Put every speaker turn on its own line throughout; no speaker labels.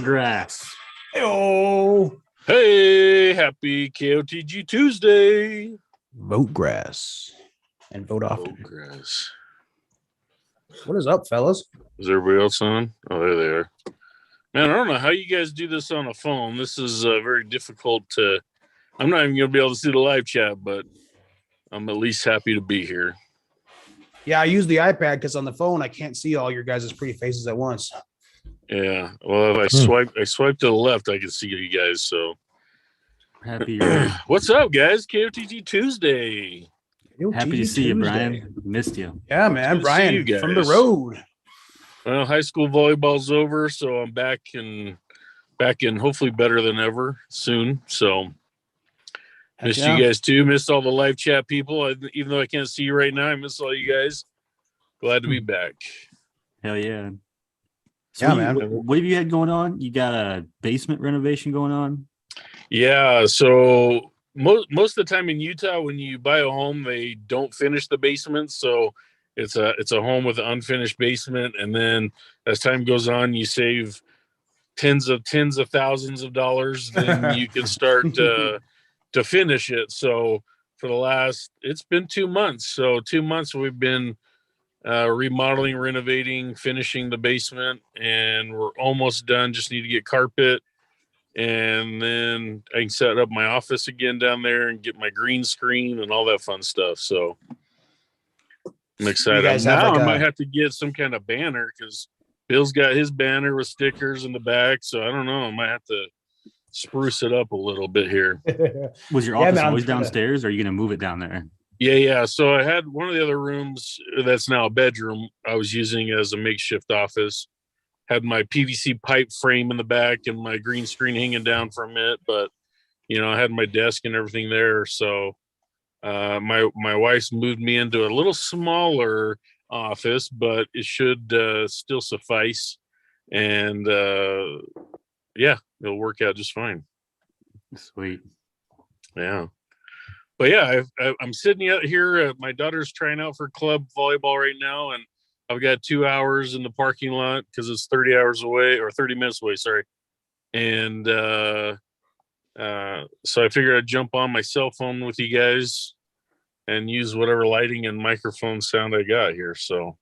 Grass.
Oh,
hey, happy KOTG Tuesday.
Vote grass and vote often.
Grass.
What is up, fellas?
Is everybody else on? Oh, there they are. Man, I don't know how you guys do this on a phone. This is very difficult to. I'm not even going to be able to see the live chat, but I'm at least happy to be here.
Yeah, I use the iPad because on the phone I can't see all your guys' pretty faces at once.
Yeah. Well, if I swipe to the left, I can see you guys. So
Happy
what's up, guys? KOTG Tuesday.
Happy to see you, Brian. Missed you.
Yeah, man. Brian from the road.
Well, high school volleyball's over, so I'm back in hopefully better than ever soon. So missed you guys too. Missed all the live chat people. Even though I can't see you right now, I miss all you guys. Glad to be back.
Hell yeah.
So yeah, man.
What have you had going on? You got a basement renovation going on?
Yeah. So most of the time in Utah, when you buy a home, they don't finish the basement. So it's a home with an unfinished basement. And then as time goes on, you save tens of thousands of dollars. Then you can start to finish it. So for it's been 2 months. So 2 months we've been remodeling, renovating, finishing the basement, and we're almost done. Just need to get carpet, and then I can set up my office again down there and get my green screen and all that fun stuff. So I'm excited. Now I might have to get some kind of banner because Bill's got his banner with stickers in the back. So I don't know. I might have to spruce it up a little bit here.
Was your office always downstairs, or are you going to move it down there?
Yeah. So I had one of the other rooms that's now a bedroom I was using as a makeshift office. Had my PVC pipe frame in the back and my green screen hanging down from it. But, I had my desk and everything there. So my wife's moved me into a little smaller office, but it should still suffice. And, it'll work out just fine.
Sweet.
Yeah. But yeah, I'm sitting out here. My daughter's trying out for club volleyball right now, and I've got 2 hours in the parking lot because it's 30 minutes away. Sorry. And so I figured I'd jump on my cell phone with you guys and use whatever lighting and microphone sound I got here. So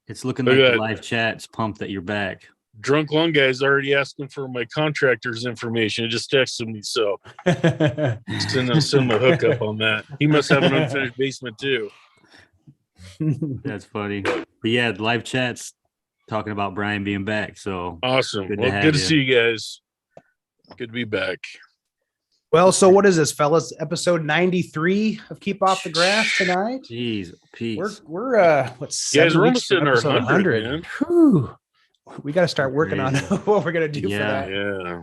it's looking like the live chat's pumped that you're back.
Drunk Lung guy's already asking for my contractor's information. He just texted me, so send him a hookup on that. He must have an unfinished basement too.
That's funny. But yeah, the live chat's talking about Brian being back. So
awesome. Good to see you guys. Good to be back.
Well, so what is this, fellas? Episode 93 of Keep Off the Grass tonight.
Jeez, peace.
We're
guys, we're almost in our 100. Man.
Whew. We got to start working on what we're gonna do for that.
Yeah.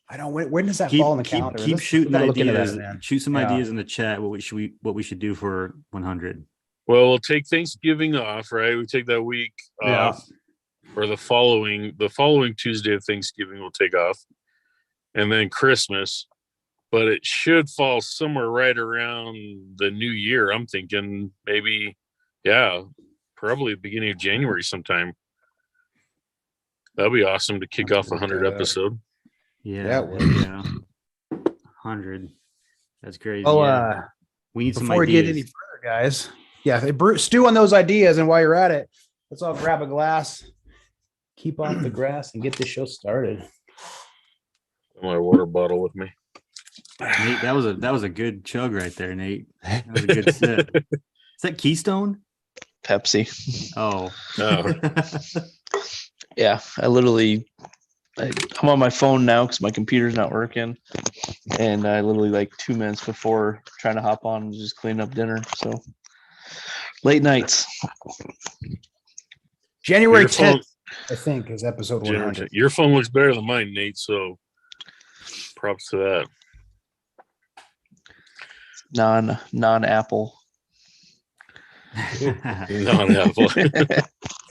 I don't. When does that fall in the calendar?
Keep shooting ideas. Shoot some ideas in the chat. What we should do for 100.
Well, we'll take Thanksgiving off, right? We take that week off, or the following Tuesday of Thanksgiving we'll take off, and then Christmas. But it should fall somewhere right around the new year. I'm thinking maybe, probably the beginning of January sometime. That'd be awesome to kick off 100 episode.
Yeah. 100. That's crazy.
Well,
we need some
before we get any further, guys. Yeah, stew on those ideas, and while you're at it, let's all grab a glass, keep off the grass, and get this show started.
My water bottle with me.
Nate, that was a good chug right there, Nate. That was a good sip. Is that Keystone?
Pepsi.
Oh.
Yeah, I'm on my phone now because my computer's not working, and I literally 2 minutes before trying to hop on and just clean up dinner. So late nights.
January 10th, I think, is episode 100.
Your phone looks better than mine, Nate. So props to that.
Non-Apple.
Non-Apple.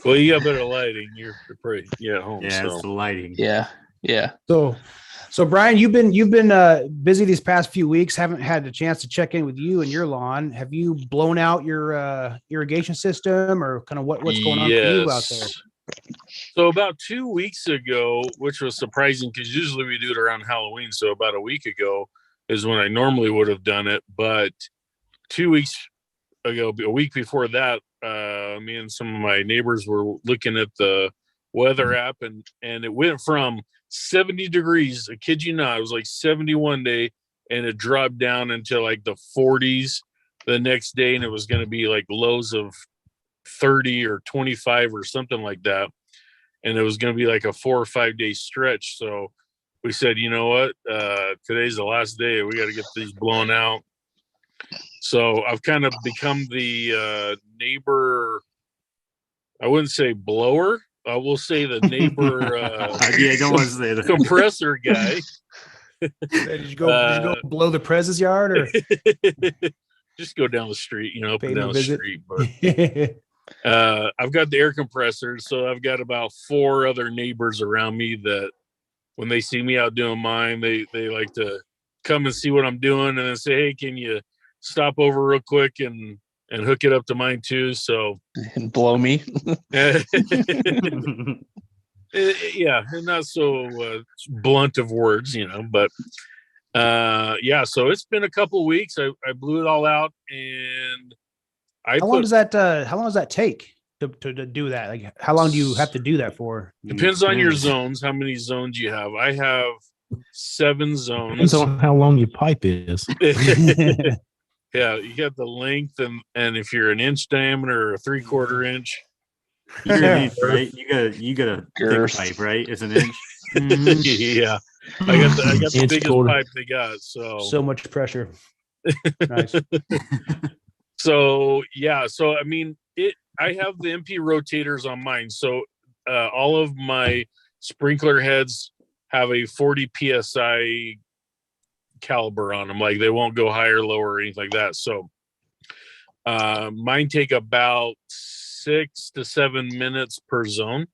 Well, you got better lighting. You're pretty at home.
Yeah,
so.
It's the lighting.
Yeah.
So Brian, you've been busy these past few weeks. Haven't had a chance to check in with you and your lawn. Have you blown out your irrigation system, or kind of what's going on for you out there?
So about 2 weeks ago, which was surprising because usually we do it around Halloween. So about a week ago is when I normally would have done it. But 2 weeks ago, a week before that, me and some of my neighbors were looking at the weather app, and it went from 70 degrees. I kid you not, it was like 71 day, and it dropped down into like the 40s the next day, and it was going to be like lows of 30 or 25 or something like that. And it was going to be like a 4 or 5 day stretch. So we said, you know what? Today's the last day. We got to get these blown out. So I've kind of become the neighbor. I wouldn't say blower. I will say the neighbor
I don't want to say that.
compressor guy.
Did you go blow the Prez's yard or
just go down the street, up
pay
and
him
down
a
the
visit?
street. But I've got the air compressor, so I've got about 4 other neighbors around me that when they see me out doing mine, they like to come and see what I'm doing and then say, hey, can you stop over real quick and hook it up to mine too? So
And blow me.
yeah, and not so blunt of words, but so it's been a couple weeks. I blew it all out, and
how long does that take to do that? Like, how long do you have to do that for?
Depends on your zones, how many zones you have. I have 7 zones.
Depends on how long your pipe is.
Yeah, you got the length, and if you're an inch diameter or a 3/4 inch.
You're an inch, right? You got a thick pipe, right? It's an inch.
Yeah, I got the
Inch
biggest
quarter.
pipe they got. So
much pressure. Nice.
So I mean, I have the MP rotators on mine. So all of my sprinkler heads have a 40 psi caliber on them. Like, they won't go higher, lower, or anything like that. So mine take about 6 to 7 minutes per zone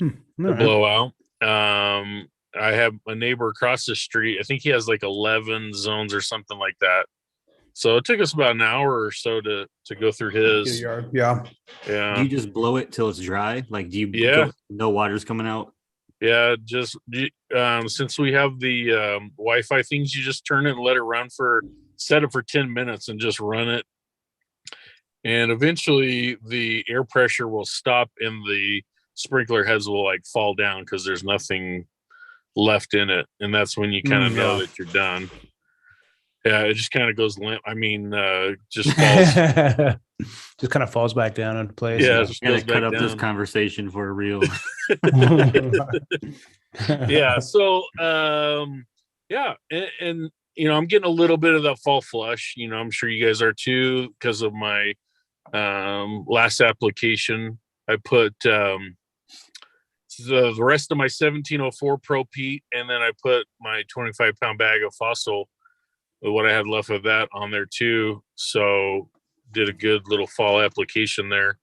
to blow out. I have a neighbor across the street. I think he has like 11 zones or something like that. So it took us about an hour or so to go through his.
Yeah.
Do you just blow it till it's dry? Like, do you?
Yeah.
No water's coming out.
Yeah, just since we have the Wi-Fi things, you just turn it and let it set it for 10 minutes and just run it. And eventually the air pressure will stop and the sprinkler heads will like fall down because there's nothing left in it. And that's when you kind of know that you're done. Yeah, it just kind of goes limp. I mean, just falls.
Just kind of falls back down into place.
Yeah,
I'm gonna cut up this conversation for real.
Yeah. So, and I'm getting a little bit of that fall flush. I'm sure you guys are too, because of my last application. I put the rest of my 1704 Pro Pete, and then I put my 25-pound bag of fossil, what I had left of that, on there too. So did a good little fall application there.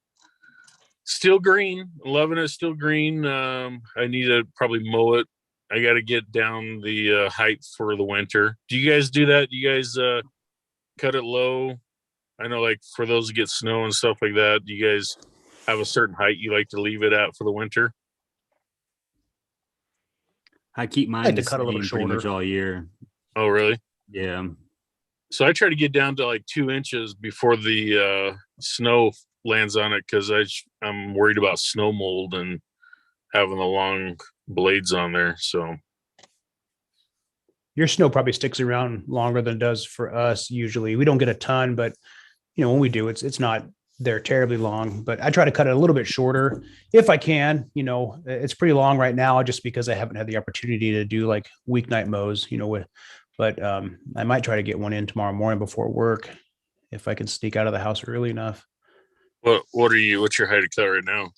Still green, loving it. Still green. I need to probably mow it. I got to get down the height for the winter. Do you guys do that? Do you guys cut it low? I know, like, for those that get snow and stuff like that, do you guys have a certain height you like to leave it at for the winter?
I keep mine
like
the
to cut a little
same pretty much
shorter.
all year.
Oh, really?
Yeah.
So I try to get down to like 2 inches before the snow lands on it, because I'm worried about snow mold and having the long blades on there. So
Your snow probably sticks around longer than it does for us. Usually we don't get a ton, but when we do, it's not there terribly long, but I try to cut it a little bit shorter if I can. It's pretty long right now just because I haven't had the opportunity to do like weeknight mows, but I might try to get one in tomorrow morning before work if I can sneak out of the house early enough.
what's your height of cut right now?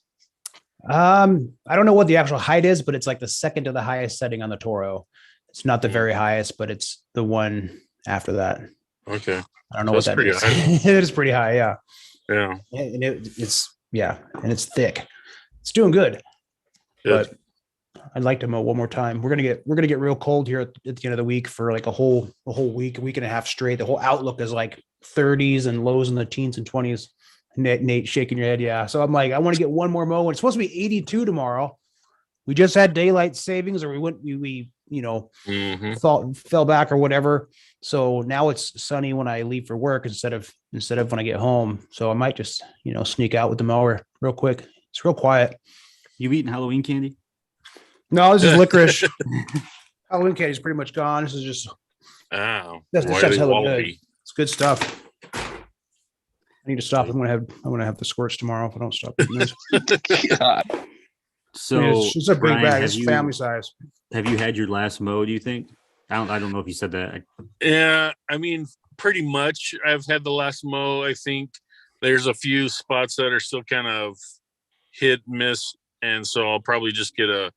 I don't know what the actual height is, but it's like the second to the highest setting on the Toro. It's not the very highest, but it's the one after that.
Okay.
I don't know what that is.
High.
It is pretty high. Yeah.
Yeah.
And it's thick. It's doing good.
Good.
But I'd like to mow one more time. We're gonna get real cold here at the end of the week for like a whole week and a half straight. The whole outlook is like 30s and lows in the teens and 20s. Nate shaking your head. Yeah. So I'm like, I want to get one more mow. It's supposed to be 82 tomorrow. we just had daylight savings, or we
Mhm.
fell back or whatever. So now it's sunny when I leave for work instead of when I get home. So I might just sneak out with the mower real quick. It's real quiet.
You eating Halloween candy?
No, this is licorice. Halloween candy is pretty much gone. This is just
Oh,
this
why
stuff's
they
hella
wallaby?
good. It's good stuff. I need to stop. I'm gonna have the squirts tomorrow if I don't stop eating this.
God.
So
It's a big
Brian,
bag.
have
It's
you
family size.
have you had your last mow? Do you think? I don't know if you said that.
Yeah, I mean, pretty much. I've had the last mow. I think there's a few spots that are still kind of hit miss, and so I'll probably just get a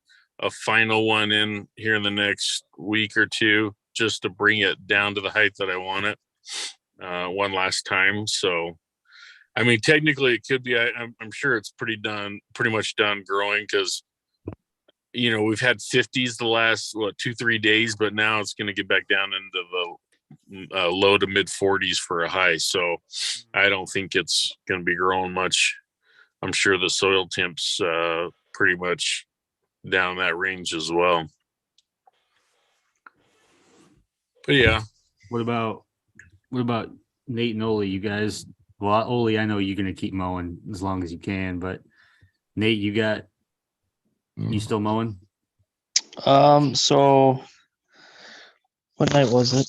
final one in here in the next week or two, just to bring it down to the height that I want it one last time. So, I mean, technically, it could be. I'm sure it's pretty much done growing, because we've had 50s the last 2-3 days, but now it's going to get back down into the low to mid 40s for a high. So I don't think it's going to be growing much. I'm sure the soil temp's pretty much down that range as well. But yeah.
What about Nate and Olee? You guys, well, Olee, I know you're gonna keep mowing as long as you can, but Nate, you still mowing?
So what night was it?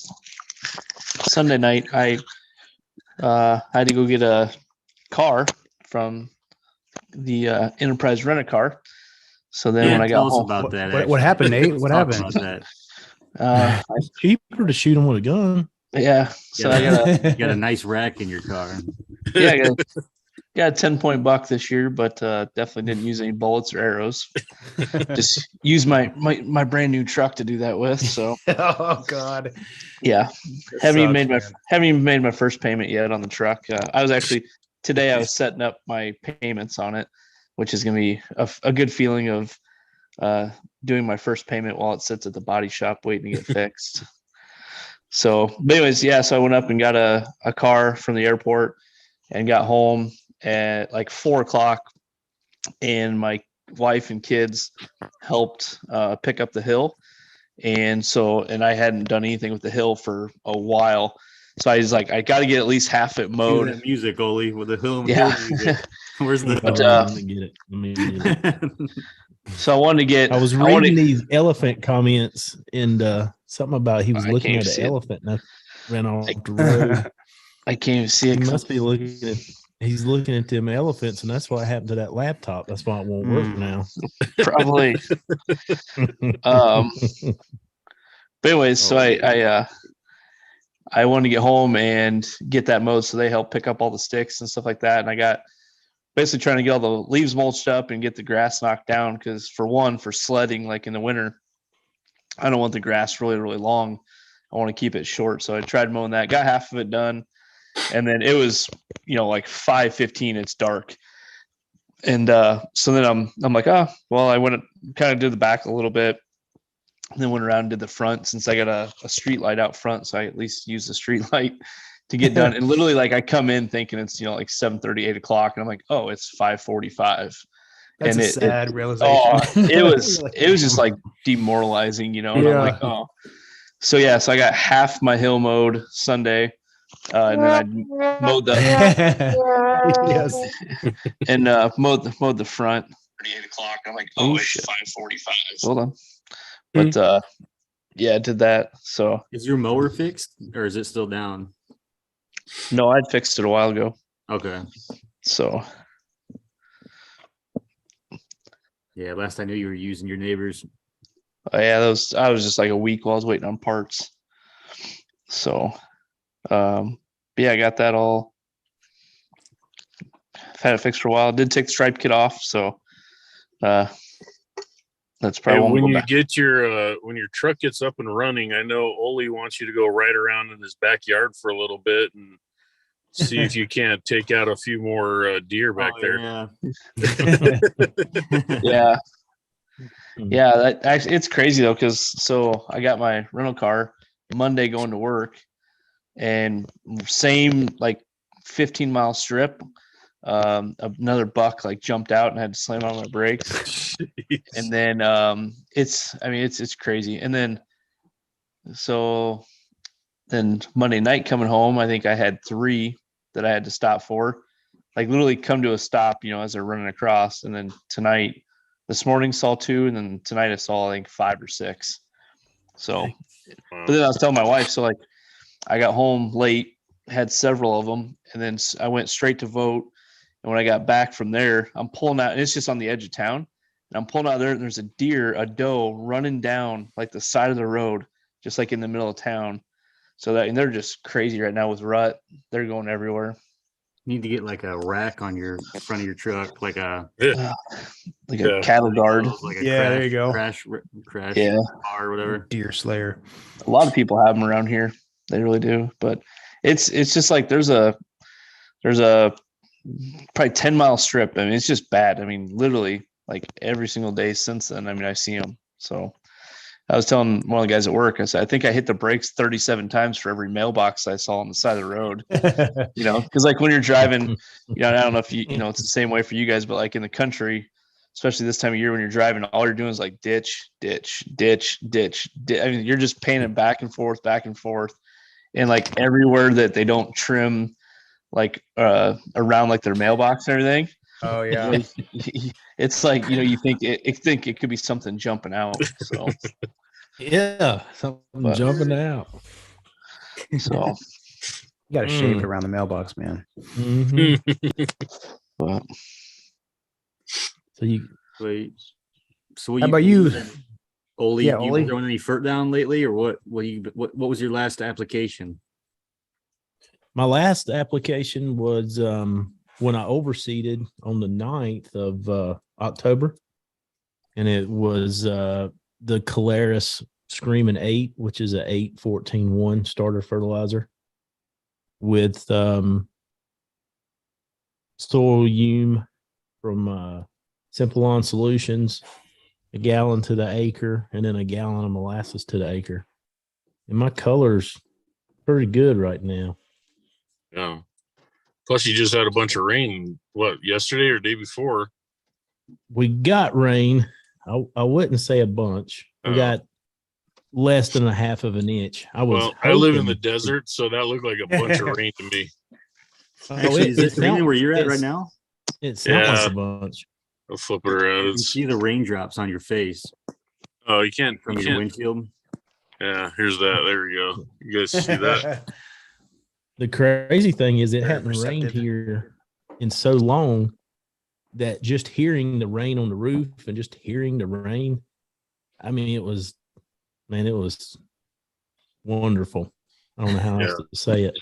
Sunday night. I had to go get a car from the Enterprise Rent-A-Car. So then when I got
tell us
home,
about that.
What happened, Nate? What
Talk
happened?
about that.
It's cheaper to shoot him with a gun.
yeah. So I
You got a nice rack in your car.
I got a 10-point buck this year, but definitely didn't use any bullets or arrows. Just use my brand new truck to do that with. So
Oh God.
yeah,
That
haven't even
sucks,
made my first payment yet on the truck. I was actually today I was setting up my payments on it, which is going to be a good feeling of doing my first payment while it sits at the body shop waiting to get fixed. So, but anyways, yeah. So I went up and got a car from the airport and got home at like 4:00, and my wife and kids helped pick up the hill. And I hadn't done anything with the hill for a while. So I was like, I got to get at least half it
Cue
mowed.
that music, Olee, with the hill
Yeah.
music. Where's the
But,
Let me get it.
So I wanted to get.
I was reading these elephant comments, and something about he was
I
looking
can't
at
see
an
it.
elephant and I ran off the road.
I can't even see
He
it.
must be looking at. He's looking at them elephants, and that's what happened to that laptop. That's why it won't work now.
Probably. But anyways, so I wanted to get home and get that mowed, so they helped pick up all the sticks and stuff like that. And I got basically trying to get all the leaves mulched up and get the grass knocked down, because for sledding, like in the winter, I don't want the grass really, really long. I want to keep it short. So I tried mowing that, got half of it done. And then it was, like 5:15, it's dark. And so then I'm like, oh, well, I went and kind of did the back a little bit, and then went around and did the front, since I got a street light out front. So I at least use the street light to get done. And literally, like, I come in thinking it's, like 7:30, 8:00, and I'm like, oh, it's 5:45.
That's
and
a sad realization.
It was just like demoralizing, and I'm like, oh. So yeah, so I got half my hill mowed Sunday, and then I mowed the
Yes.
and mowed the front. 8:00. I'm like, oh, it's 5:45. Hold on. But yeah, I did that. So
Is your mower fixed, or is it still down?
no, I'd fixed it a while ago.
Okay.
So
Yeah, last I knew you were using your neighbor's.
yeah, I was just like a week while I was waiting on parts. So but yeah, I got that all. I've had it fixed for a while. I did take the stripe kit off, so that's probably
when you get when your truck gets up and running, I know Olee wants you to go right around in his backyard for a little bit and see if you can't take out a few more deer back there.
Yeah.
Yeah, that actually, it's crazy though, because so I got my rental car Monday going to work, and same like 15-mile strip, another buck like jumped out and had to slam on my brakes. And then it's crazy. And then then Monday night coming home, I think I had 3 that I had to stop for, like literally come to a stop, as they're running across. And then this morning saw 2, and then tonight I saw I think 5 or 6. So, but then I was telling my wife, so like I got home late, had several of them, and then I went straight to vote. And when I got back from there, I'm pulling out, and it's just on the edge of town. And I'm pulling out there, and there's a doe running down like the side of the road, just like in the middle of town. And they're just crazy right now with rut. They're going everywhere.
You need to get like a rack on your front of your truck, like a
cattle guard.
Like
there you go.
Crash car or whatever.
Deer slayer.
A lot of people have them around here. They really do. But it's just like there's a probably 10-mile strip. I mean, it's just bad. I mean, literally like every single day since then. I mean, I see them. So I was telling one of the guys at work, I said, I think I hit the brakes 37 times for every mailbox I saw on the side of the road. Because like when you're driving, I don't know if it's the same way for you guys, but like in the country, especially this time of year when you're driving, all you're doing is like ditch. I mean, you're just painting back and forth. And like everywhere that they don't trim, like around like their mailbox and everything.
Oh yeah.
It's like, you think it could be something jumping out. So
yeah, something jumping out.
So
you got to shape it around the mailbox, man.
Mm-hmm.
But,
so you
wait. So
how about you?
Olee,
Yeah,
you
Olee.
throwing any fruit down lately, or what? What was your last application?
My last application was when I overseeded on the 9th of October, and it was the Caleris Screaming 8, which is a 8-14-1 starter fertilizer with soil hume from Simple On Solutions, a gallon to the acre, and then a gallon of molasses to the acre. And my color's pretty good right now.
Yeah. Plus, you just had a bunch of rain, yesterday or day before?
We got rain. I wouldn't say a bunch. We got less than a half of an inch. I
live in the desert, so that looked like a bunch of rain to me.
Actually, is it raining where you're at right now?
It sounds like a bunch.
I'll flip it around.
You can see the raindrops on your face.
Oh, you can't
from your windshield.
Yeah, here's that. There we go. You guys see that?
The crazy thing is it hadn't rained here in so long that just hearing the rain on the roof and just hearing the rain, I mean, it was wonderful. I don't know how else to say it.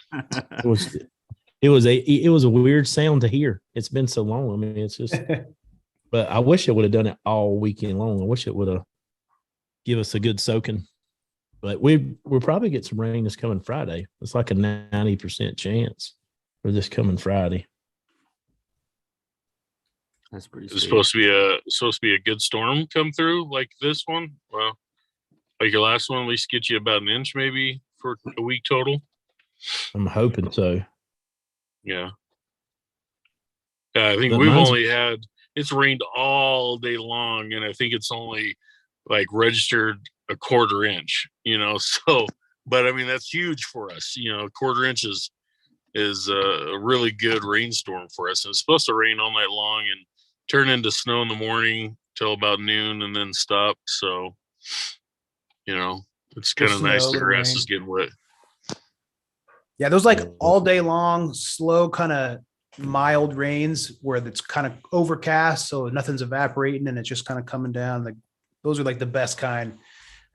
It was a weird sound to hear. It's been so long. I mean, it's just, but I wish it would have done it all weekend long. I wish it would have give us a good soaking. But we'll probably get some rain this coming Friday. It's like a 90% chance for this coming Friday.
That's pretty.
It's supposed to be a good storm come through like this one. Well, like your last one, at least get you about an inch maybe for a week total.
I'm hoping so.
Yeah. I think we've only had it's rained all day long, and I think it's only like registered a quarter inch, so, but I mean, that's huge for us, a quarter inch is a really good rainstorm for us. And it's supposed to rain all night long and turn into snow in the morning till about noon and then stop. So, it's kind of nice. The grass is getting wet.
Yeah. Those like all day long, slow, kind of mild rains where it's kind of overcast. So nothing's evaporating and it's just kind of coming down. Like those are like the best kind.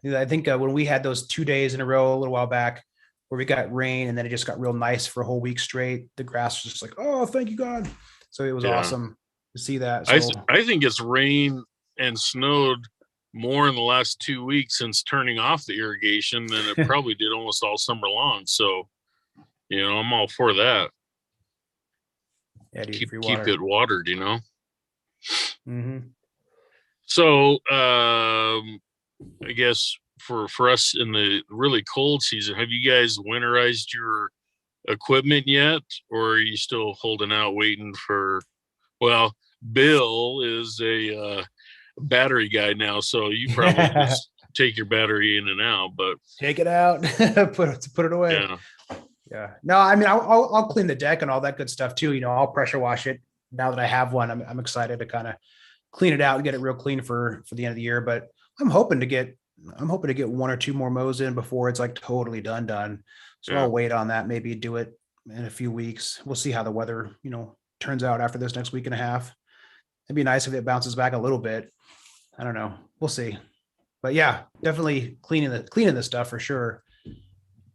I think when we had those 2 days in a row a little while back where we got rain and then it just got real nice for a whole week straight, the grass was just like, oh, thank you, God. So it was awesome to see that. So,
I think it's rained and snowed more in the last 2 weeks since turning off the irrigation than it probably did almost all summer long. So, I'm all for that.
Yeah, dude,
keep it watered,
Mm-hmm.
So, I guess for us in the really cold season, have you guys winterized your equipment yet, or are you still holding out waiting for? Well, Bill is a battery guy now, so you probably just take your battery in and out. But
take it out, put it away.
yeah,
Yeah. No, I mean, I'll clean the deck and all that good stuff too. You know, I'll pressure wash it now that I have one. I'm excited to kind of clean it out and get it real clean for the end of the year. But I'm hoping to get one or two more mows in before it's like totally done. So
Yeah.
I'll wait on that. Maybe do it in a few weeks. We'll see how the weather, turns out after this next week and a half. It'd be nice if it bounces back a little bit. I don't know. We'll see. But yeah, definitely cleaning the stuff for sure.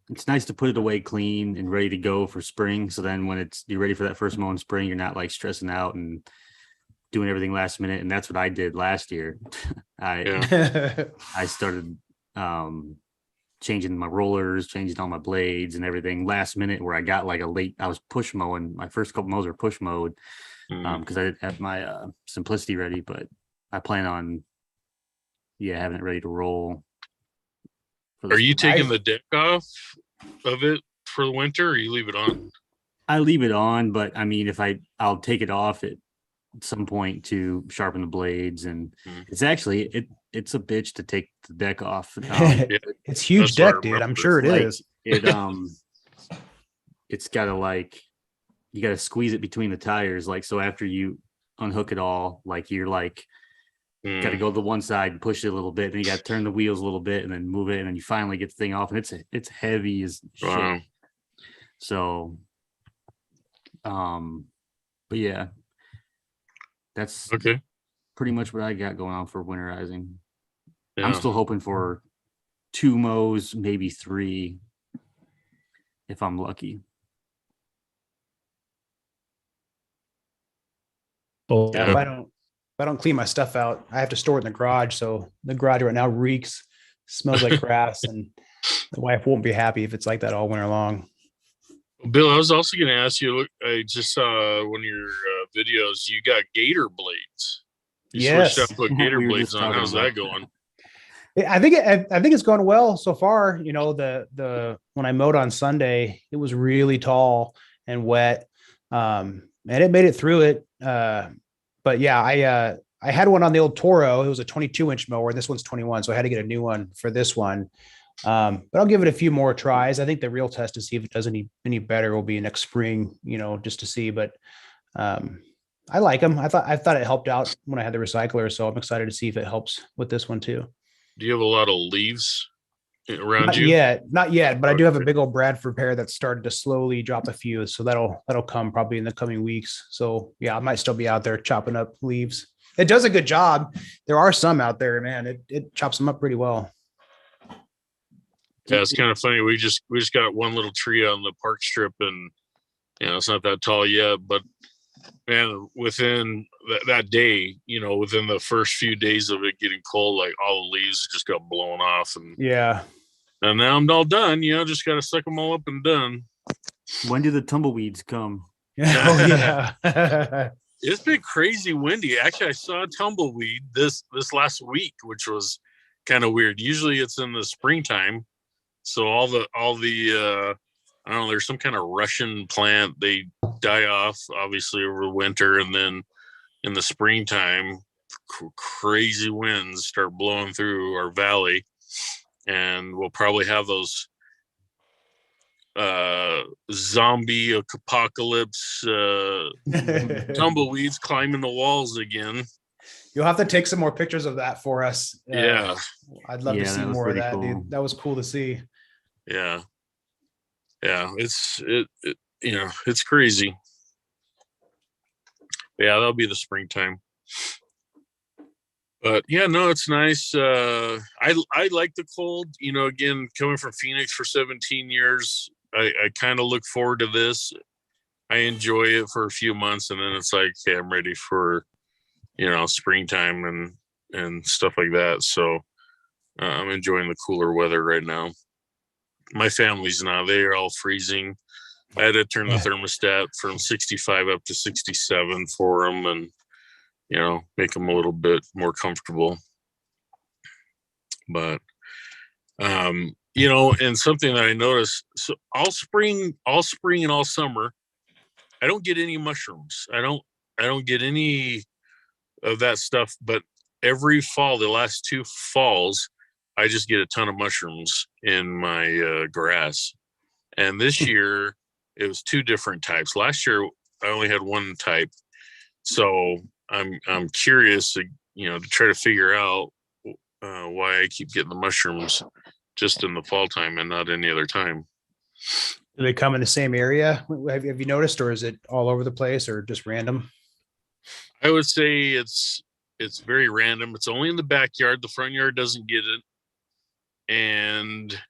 It's nice to put it away clean and ready to go for spring. So then when you're ready for that first mow in spring, you're not like stressing out and doing everything last minute. And that's what I did last year. I started changing my rollers, changing all my blades and everything last minute, where I got like I was push mowing. My first couple mows were push mowed because I didn't have my Simplicity ready, but I plan on having it ready to roll.
Are you taking the deck off of it for the winter, or you leave it on?
I leave it on, but I mean, I'll take it off at some point to sharpen the blades, and it's actually it's a bitch to take the deck off.
It's huge deck, dude. I'm sure it is.
It's gotta you gotta squeeze it between the tires, so after you unhook it all, you're got to go to the one side and push it a little bit, and you got to turn the wheels a little bit and then move it, and then you finally get the thing off, and it's heavy as shit.
Wow.
So, but yeah, that's
okay.
Pretty much what I got going on for winterizing.
Yeah.
I'm still hoping for 2 mows, maybe 3, if I'm lucky.
Oh,
Yeah, if I don't clean my stuff out, I have to store it in the garage. So the garage right now reeks, smells like grass, and the wife won't be happy if it's like that all winter long.
Bill, I was also going to ask you. Look, I just saw one of your videos. You got gator blades.
Yes,
switched up, put gator
We were
blades
just
on.
talking
How's
about
that going?
I think it's going well so far. The when I mowed on Sunday, it was really tall and wet, and it made it through it. But yeah, I had one on the old Toro. It was a 22-inch mower. This one's 21, so I had to get a new one for this one. But I'll give it a few more tries. I think the real test to see if it does any better will be next spring, just to see. But I like them. I thought it helped out when I had the recycler, so I'm excited to see if it helps with this one too.
Do you have a lot of leaves around
Not
you?
Not yet, but I do have a big old Bradford pear that's started to slowly drop a few. So that'll come probably in the coming weeks. So yeah, I might still be out there chopping up leaves. It does a good job. There are some out there, man. It chops them up pretty well.
Yeah, it's kind of funny. We just got one little tree on the park strip, and it's not that tall yet, but man, within that day, within the first few days of it getting cold, all the leaves just got blown off, and now I'm all done. Just got to suck them all up and done.
When do the tumbleweeds come?
Oh yeah.
It's been crazy windy. Actually, I saw a tumbleweed this last week, which was kind of weird. Usually it's in the springtime. So all the I don't know, there's some kind of Russian plant. They die off obviously over the winter, and then in the springtime, crazy winds start blowing through our valley, and we'll probably have those zombie apocalypse tumbleweeds climbing the walls again.
You'll have to take some more pictures of that for us.
Yeah,
I'd love to see more of that,
cool.
dude. That was cool to see.
Yeah, it's crazy. Yeah, that'll be the springtime. But yeah, no, it's nice. I like the cold. Again, coming from Phoenix for 17 years, I kind of look forward to this. I enjoy it for a few months, and then it's like, okay, I'm ready for springtime and stuff like that. So I'm enjoying the cooler weather right now. My family's not. They are all freezing. I had to turn the thermostat from 65 up to 67 for them, and make them a little bit more comfortable. But and something that I noticed, so all spring and all summer, I don't get any mushrooms. I don't get any of that stuff, but every fall, the last 2 falls, I just get a ton of mushrooms in my grass. And this year it was 2 different types. Last year I only had 1 type. So I'm curious to, to try to figure out why I keep getting the mushrooms just in the fall time and not any other time.
Do they come in the same area? Have you noticed, or is it all over the place or just random?
I would say it's very random. It's only in the backyard. The front yard doesn't get it. And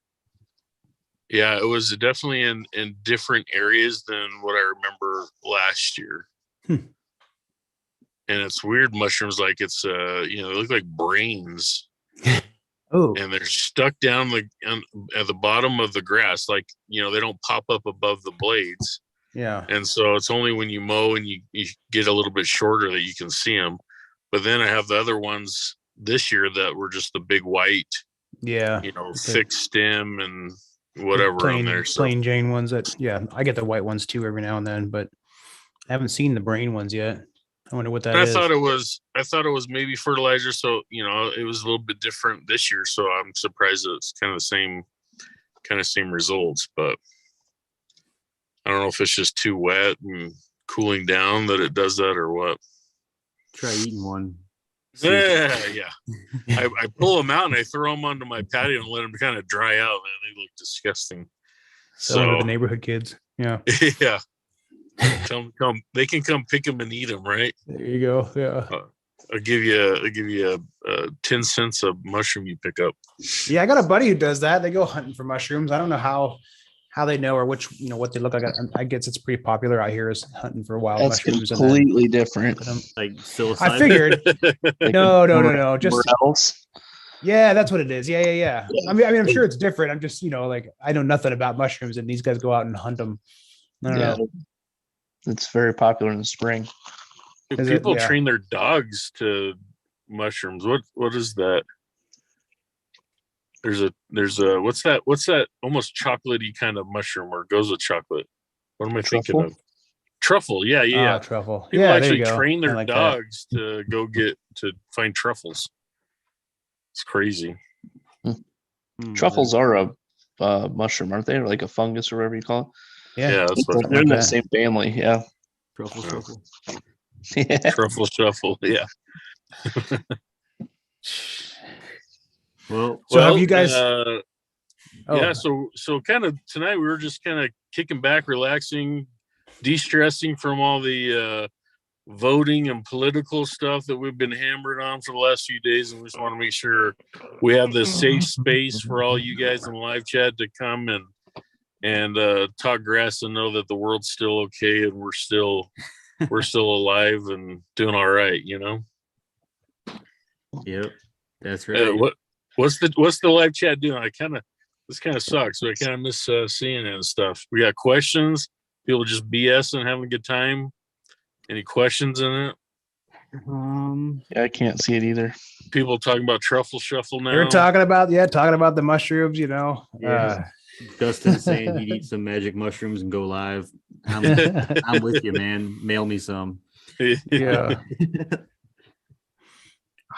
yeah, it was definitely in different areas than what I remember last year. And it's weird mushrooms, like it's they look like brains.
Oh,
And they're stuck down at the bottom of the grass, like they don't pop up above the blades.
yeah.
And so it's only when you mow and you get a little bit shorter that you can see them. But then I have the other ones this year that were just the big white,
Yeah.
thick stem and whatever
plain,
on there. So
plain Jane ones I get the white ones too every now and then, but I haven't seen the brain ones yet. I wonder what that is.
I thought it was maybe fertilizer. So, it was a little bit different this year. So I'm surprised that it's kind of the same results, but I don't know if it's just too wet and cooling down that it does that or what.
Try eating one.
Yeah. I pull them out and I throw them onto my patio and let them kind of dry out, and they look disgusting.
So the neighborhood kids. Yeah.
Yeah. Come. They can come pick them and eat them, right?
There you go. Yeah.
I'll give you 10 cents a mushroom you pick up.
Yeah, I got a buddy who does that. They go hunting for mushrooms. I don't know how they know or which what they look like. I guess it's pretty popular out here is hunting for wild
That's
mushrooms.
completely different.
Like psilocybin.
I figured. No. Just
else.
yeah, that's what it is. Yeah. I mean, I'm sure it's different. I'm just like I know nothing about mushrooms, and these guys go out and hunt them. I don't know.
It's very popular in the spring.
People train their dogs to mushrooms. What is that? There's a what's that almost chocolatey kind of mushroom or goes with chocolate? What am I thinking of? Truffle. Yeah.
Truffle.
People
there
actually
you go.
train their
I like
dogs to go to find truffles. It's crazy.
Truffles are a mushroom, aren't they? Or like a fungus or whatever you call it.
Yeah,
that's what
They're in the same family. Yeah.
Truffle.
Yeah.
Truffle shuffle. Yeah.
Well,
So have you guys?
Yeah. So kind of tonight we were just kind of kicking back, relaxing, de-stressing from all the voting and political stuff that we've been hammered on for the last few days, and we just want to make sure we have this safe space for all you guys in live chat to come and talk grass and know that the world's still okay and we're still alive and doing all right.
Yep, that's right.
What's the live chat doing? This kind of sucks, but I kind of miss seeing it and stuff. We got questions. People just BS and having a good time. Any questions in it?
Yeah, I can't see it either.
People talking about truffle shuffle now.
They're talking about the mushrooms.
Yeah. Dustin saying he'd eat some magic mushrooms and go live. I'm with you, man. Mail me some.
Yeah.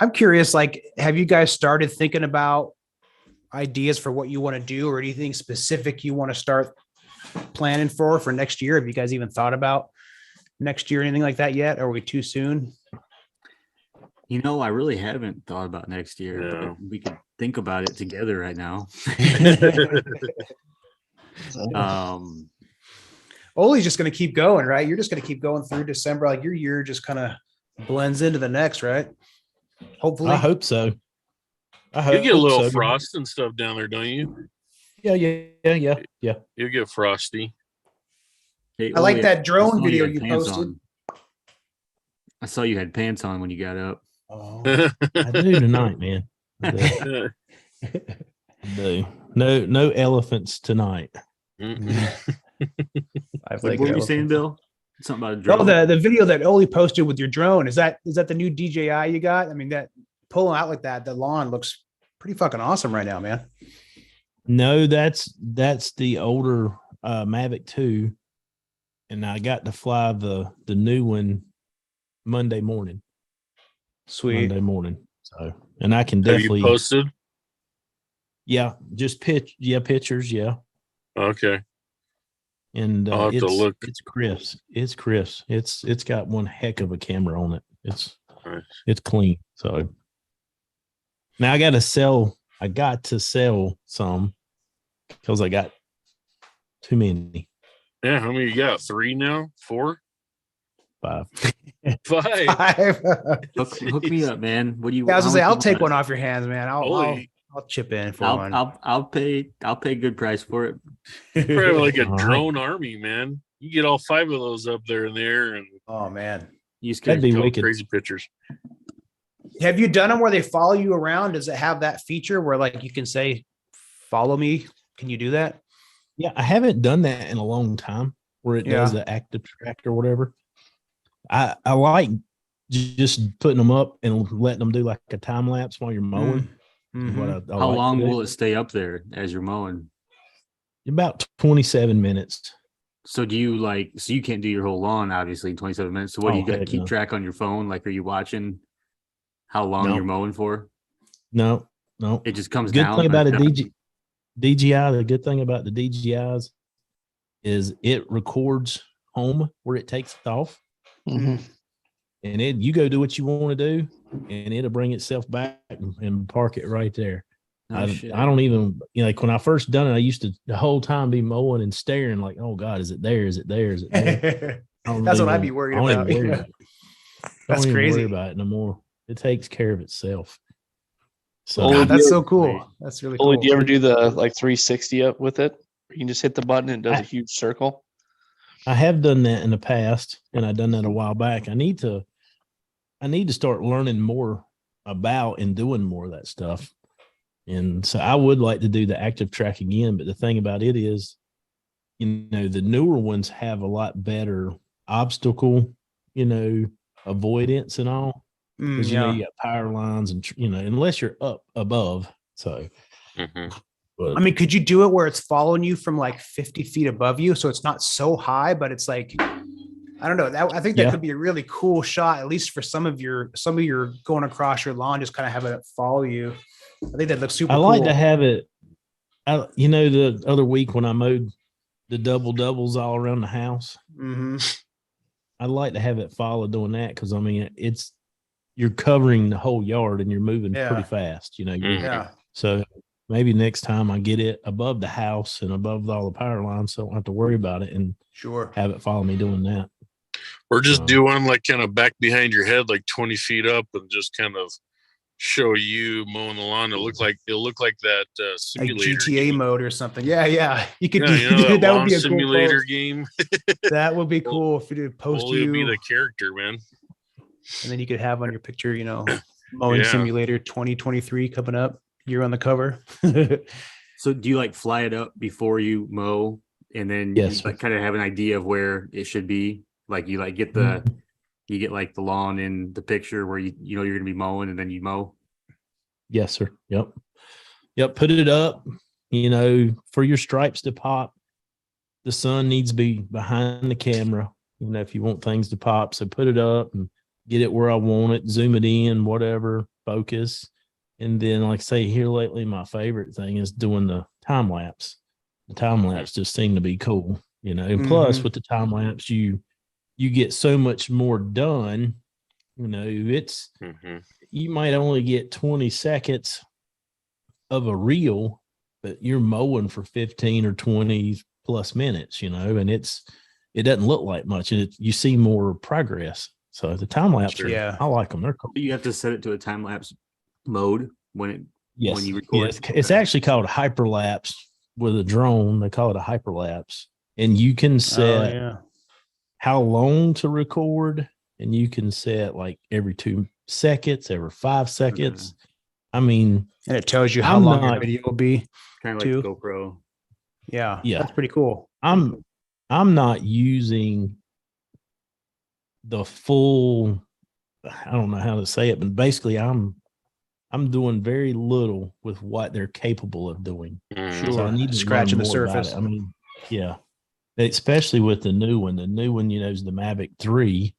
I'm curious, have you guys started thinking about ideas for what you want to do or anything specific you want to start planning for next year? Have you guys even thought about next year, anything like that yet? Or are we too soon?
I really haven't thought about next year, but we could think about it together right now.
Ole's just going to keep going, right? You're just going to keep going through December. Like your year just kind of blends into the next, right? Hopefully.
I hope so.
You get a little frost and stuff down there, don't you?
Yeah.
You get frosty.
Hey,
I like that
I
drone
saw
video
had
you
pants
posted.
on. I saw you had pants on when you got up.
Oh, I do tonight, man. I do. No elephants tonight.
What were you saying, Bill? Something about a
Oh,
drone.
the video that Olee posted with your drone. Is that the new DJI you got? I mean, that pulling out like that, the lawn looks pretty fucking awesome right now, man.
No, that's the older Mavic 2, and I got to fly the new one Monday morning.
Sweet.
Monday morning. So, and I can
Have you
definitely
posted?
yeah, just pictures, yeah.
Okay.
And
I'll have to look.
it's crisp. It's crisp. It's got one heck of a camera on it.
Nice.
It's clean. So now I got to sell some because I got too many.
Yeah, how many you got? 3 now? 4?
5.
5.
Hook me up, man. What do you?
Yeah, I was
how
gonna say,
much
I'll
you
take
want?
one off your hands, man.
Holy,
I'll chip in for
I'll
one.
I'll pay good price for it.
probably like a
All right.
drone army, man. You get all 5 of those up there in the air and
Oh man.
You
That'd
scared
be
take
wicked.
crazy pictures.
Have you done them where they follow you around? Does it have that feature where like you can say, follow me? Can you do that?
Yeah, I haven't done that in a long time where it does
Yeah.
the active track or whatever. I like just putting them up and letting them do like a time lapse while you're mowing.
Mm.
Is what I
How
like to
long
do.
will it stay up there as you're mowing?
About 27 minutes.
So do you so you can't do your whole lawn obviously in 27 minutes. So what do
Oh,
you got to
heck
keep
no.
track on your phone? Like, are you watching how long
No.
you're mowing for?
No.
It just comes
Good
down.
thing about DJI, the good thing about the DJIs is it records home where it takes it off.
Mhm.
And you go do what you want to do, and it'll bring itself back and park it right there.
Oh,
I
shit.
don't even, like when I first done it, I used to the whole time be mowing and staring like, oh God, is it there? Is it there? Is it there?
That's what I'd be worried about. Yeah. That's
Don't even worry
crazy.
about it no more. It takes care of itself. So
Well,
God, that's
you-
so cool. That's really
Olee,
cool.
do you ever do the like 360 up with it? You can just hit the button and it does
I-
a huge circle.
I have done that in the past, and I've done that a while back. I need to start learning more about and doing more of that stuff. And so I would like to do the active track again. But the thing about it is, the newer ones have a lot better obstacle, avoidance and all. Because,
Yeah.
you got power lines and, unless you're up above. So, but
I mean, could you do it where it's following you from like 50 feet above you? So it's not so high, but it's like, I don't know. I think that
Yeah.
could be a really cool shot, at least for some of your going across your lawn, just kind of having it follow you. I think that looks super
I
cool.
like to have it. The other week when I mowed the doubles all around the house, I'd like to have it follow doing that because I mean you're covering the whole yard and you're moving
Yeah.
pretty fast.
Yeah.
So maybe next time I get it above the house and above all the power lines, so I don't have to worry about it and
Sure.
have it follow me doing that.
Or just do one like kind of back behind your head, like 20 feet up, and just kind of show you mowing the lawn. It'll look like that
Like
simulator
GTA
game.
mode or something. Yeah. You could
Yeah,
do
that
that would
lawn
be a cool
simulator
post.
game.
That would be cool if you did post
Olee would be
you,
the character, man.
and then you could have on your picture, mowing
Yeah.
simulator 2023 coming up. You're on the cover.
So do you fly it up before you mow, and then
Yes.
you kind of have an idea of where it should be? Like you get the the lawn in the picture where you're gonna be mowing, and then you mow.
Yes, sir. Yep. Put it up, for your stripes to pop. The sun needs to be behind the camera, if you want things to pop. So put it up and get it where I want it, zoom it in, whatever, focus. And then, like I say, here lately, my favorite thing is doing the time lapse. The time lapse just seemed to be cool, and plus with the time lapse, you get so much more done. It's, you might only get 20 seconds of a reel, but you're mowing for 15 or 20 plus minutes, and it doesn't look like much. And you see more progress. So the time lapse,
Yeah.
I like them. They're cool.
You have to set it to a time lapse mode when
Yes.
you record.
Yes. It's actually called hyperlapse with a drone. They call it a hyperlapse, and you can set how long to record, and you can set like every 2 seconds, every 5 seconds. I mean,
and it tells you how long your video will be.
Kind of like the GoPro.
Yeah.
Yeah.
That's pretty cool.
I'm not using the full, I don't know how to say it, but basically I'm I'm doing very little with what they're capable of doing.
Mm.
So I need to
Scratching
learn
the
more about
surface.
it. I mean, yeah, especially with the new one. The new one, is the Mavic 3.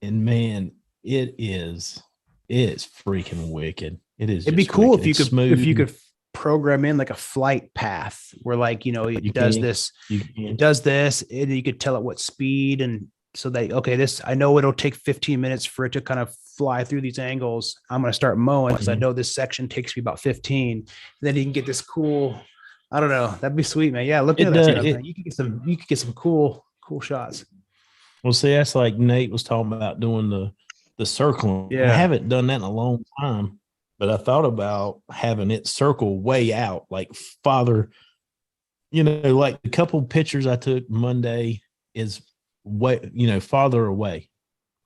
And man, it's freaking wicked. It is.
It'd be
just
cool
wicked.
if you
It's
could
smooth.
program in like a flight path where like,
You
it does
can.
this,
You
it
can.
does this, and you could tell it what speed, and so that, okay, this, I know it'll take 15 minutes for it to kind of fly through these angles. I'm going to start mowing because I
Mhm.
know this section takes me about 15. Then you can get this cool, I don't know. That'd be sweet, man. Yeah. Look
It
at that
does.
stuff, man. You could get some cool shots.
Well, see, that's like Nate was talking about doing the circling. I
Yeah.
haven't done that in a long time, but I thought about having it circle way out, like father. Like the couple pictures I took Monday is way, farther away.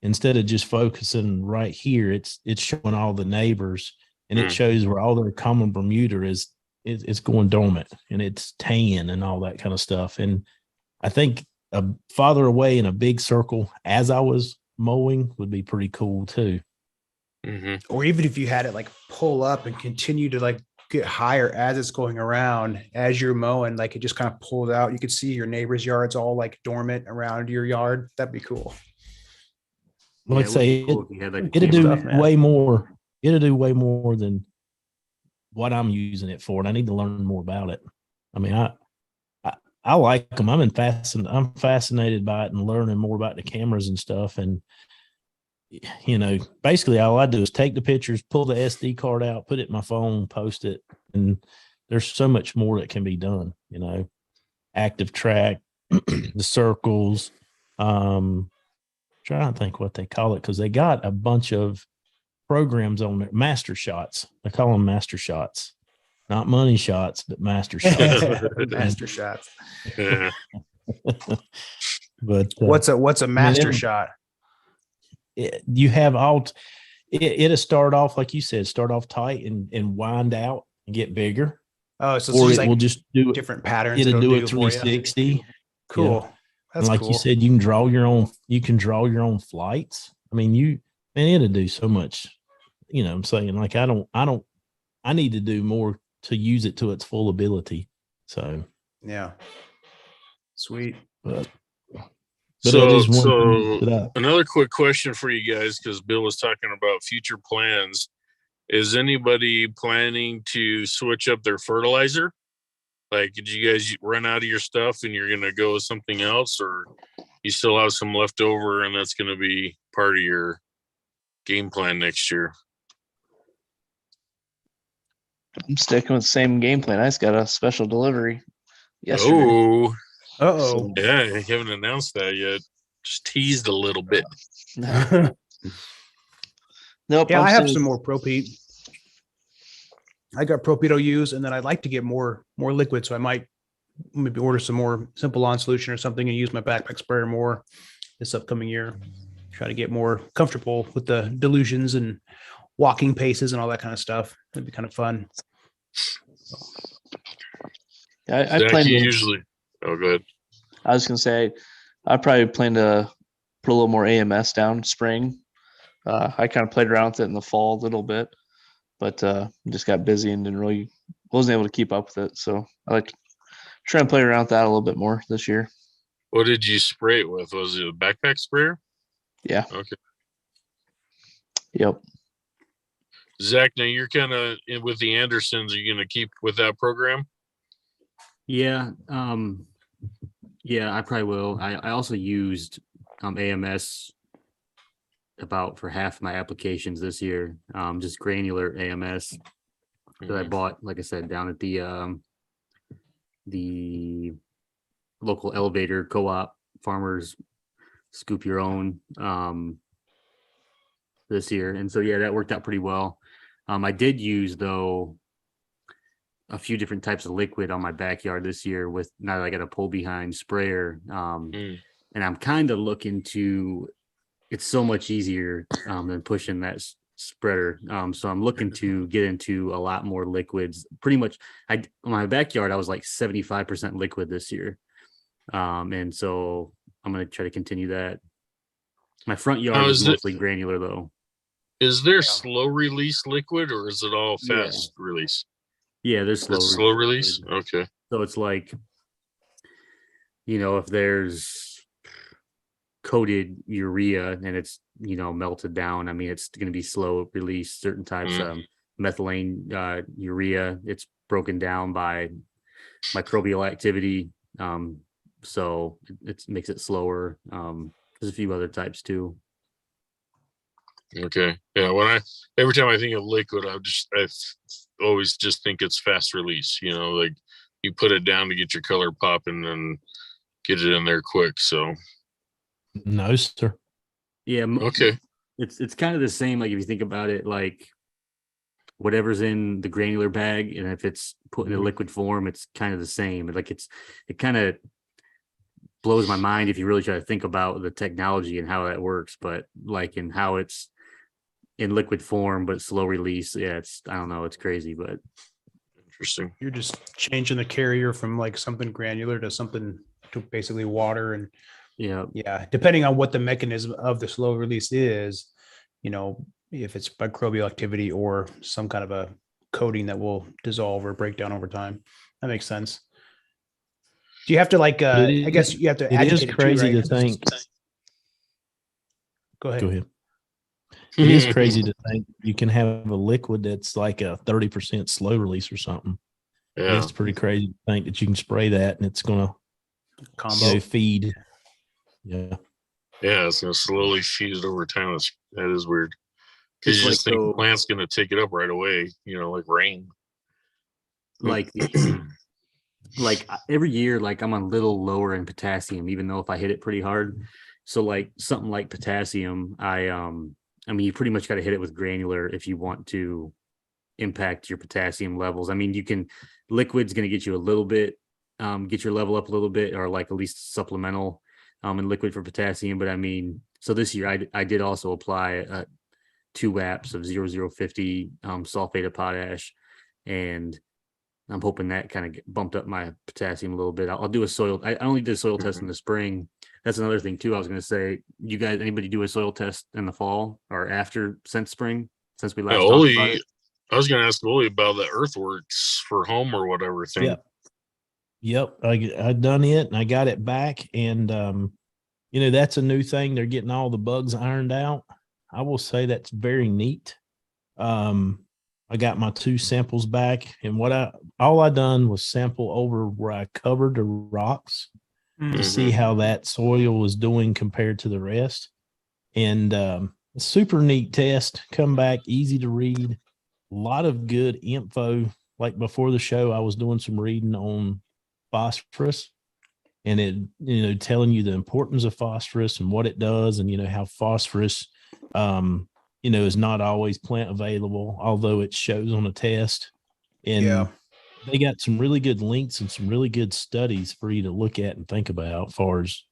Instead of just focusing right here, it's showing all the neighbors, and it shows where all their common Bermuda is. It's going dormant, and it's tan and all that kind of stuff. And I think a farther away in a big circle as I was mowing would be pretty cool too.
Mm-hmm.
Or even if you had it like pull up and continue to like get higher as it's going around, as you're mowing, like it just kind of pulls out. You could see your neighbor's yards all like dormant around your yard. That'd be cool.
Like I
it would
say,
be cool if you had, like,
it'll
cool
do
stuff, man.
way more. It'll do way more than what I'm using it for, and I need to learn more about it. I mean, I like them. I'm fascinated by it and learning more about the cameras and stuff. And basically all I do is take the pictures, pull the SD card out, put it in my phone, post it, and there's so much more that can be done. Active track, the circles. Trying to think what they call it, because they got a bunch of programs on there. Master shots. They call them master shots. Not money shots, but master shots.
Master shots.
Yeah.
But
What's a master shot?
You have it'll start off, like you said, start off tight and wind out and get bigger.
Oh, so
Or
it's
it
like
will just do it.
different patterns.
It'll do
for
it
you.
360.
Cool.
Yeah.
That's
And like
cool.
you said, you can draw your own. You can draw your own flights. I mean, it'll do so much. I'm saying, like, I need to do more to use it to its full ability. So
yeah, sweet.
But
So,
it is one thing that
another quick question for you guys, because Bill was talking about future plans. Is anybody planning to switch up their fertilizer? Like, did you guys run out of your stuff and you're going to go with something else, or you still have some left over and that's going to be part of your game plan next year?
I'm sticking with the same game plan. I just got a special delivery yesterday.
Oh,
Uh-oh.
yeah, I haven't announced that yet. Just teased a little bit.
Nope.
Yeah, I have
still-
some more Pro-Pete. I got Pro-Pete I'll use, and then I'd like to get more liquid, so I might maybe order some more Simple Lawn solution or something and use my backpack sprayer more this upcoming year. Try to get more comfortable with the dilutions and walking paces and all that kind of stuff. It'd be kind of fun.
I
Zach,
plan
you
to.
usually. Oh, good.
I was gonna say, I probably plan to put a little more AMS down spring. I kind of played around with it in the fall a little bit, but just got busy and wasn't able to keep up with it. So I like to try and play around with that a little bit more this year.
What did you spray it with? Was it a backpack sprayer?
Yeah.
Okay.
Yep.
Zach, now you're kind of with the Andersons. Are you going to keep with that program?
Yeah. Yeah, I probably will. I also used AMS about for half my applications this year. Just granular AMS that I bought, like I said, down at the local elevator co-op farmers scoop your own this year. And so, yeah, that worked out pretty well. I did use, though, a few different types of liquid on my backyard this year with now that I got a pull behind sprayer. And I'm kind of looking to, it's so much easier than pushing that spreader. So I'm looking to get into a lot more liquids. Pretty much on my backyard, I was like 75% liquid this year. And so I'm going to try to continue that. My front yard is mostly granular though.
Is there slow release liquid or is it all
Yeah.
fast release?
Yeah, there's
It's slow release. Okay.
So it's like, if there's coated urea and it's, melted down, I mean, it's going to be slow release. Certain types of methylene urea, it's broken down by microbial activity. So it makes it slower. There's a few other types too.
Okay. Yeah. Every time I think of liquid, I always just think it's fast release, like you put it down to get your color popping and get it in there quick. So
No, sir.
Yeah.
okay.
It's kind of the same. Like if you think about it, like whatever's in the granular bag, and if it's put in a liquid form, it's kind of the same. Like it kind of blows my mind if you really try to think about the technology and how that works, but like in how it's in liquid form, but slow release. Yeah, I don't know. It's crazy, but
Interesting.
You're just changing the carrier from like something granular to something to basically water. And
yeah,
depending on what the mechanism of the slow release is, if it's microbial activity or some kind of a coating that will dissolve or break down over time. That makes sense. Do you have to I guess you have to
It is
agitate it too,
crazy
right?
to think.
Go ahead.
Go ahead. It is crazy to think you can have a liquid that's like a 30% slow release or something.
Yeah.
It's pretty crazy to think that you can spray that and it's going to feed. Yeah.
Yeah. It's going to slowly feed it over time. That is weird. Because you just think the plant's going to take it up right away, like rain.
Like every year, like I'm a little lower in potassium, even though if I hit it pretty hard. So like something like potassium, I mean, you pretty much got to hit it with granular if you want to impact your potassium levels. I mean, liquid's going to get you a little bit, get your level up a little bit, or like at least supplemental in liquid for potassium. But I mean, so this year I did also apply 2 WAPs of 0050 sulfate of potash, and I'm hoping that kind of bumped up my potassium a little bit. I'll do a soil. I only did a soil test in the spring. That's another thing too. I was going to say, you guys, anybody do a soil test in the fall or after since spring, since we last talked about it?
I was going to ask Olee about the earthworks for home or whatever thing.
Yep. I done it and I got it back. And, that's a new thing. They're getting all the bugs ironed out. I will say that's very neat. I got my 2 samples back, and all I done was sample over where I covered the rocks to see how that soil was doing compared to the rest. And a super neat test, come back, easy to read, a lot of good info. Like before the show, I was doing some reading on phosphorus and it, telling you the importance of phosphorus and what it does, and, how phosphorus, is not always plant available, although it shows on a test. And they got some really good links and some really good studies for you to look at and think about as far as,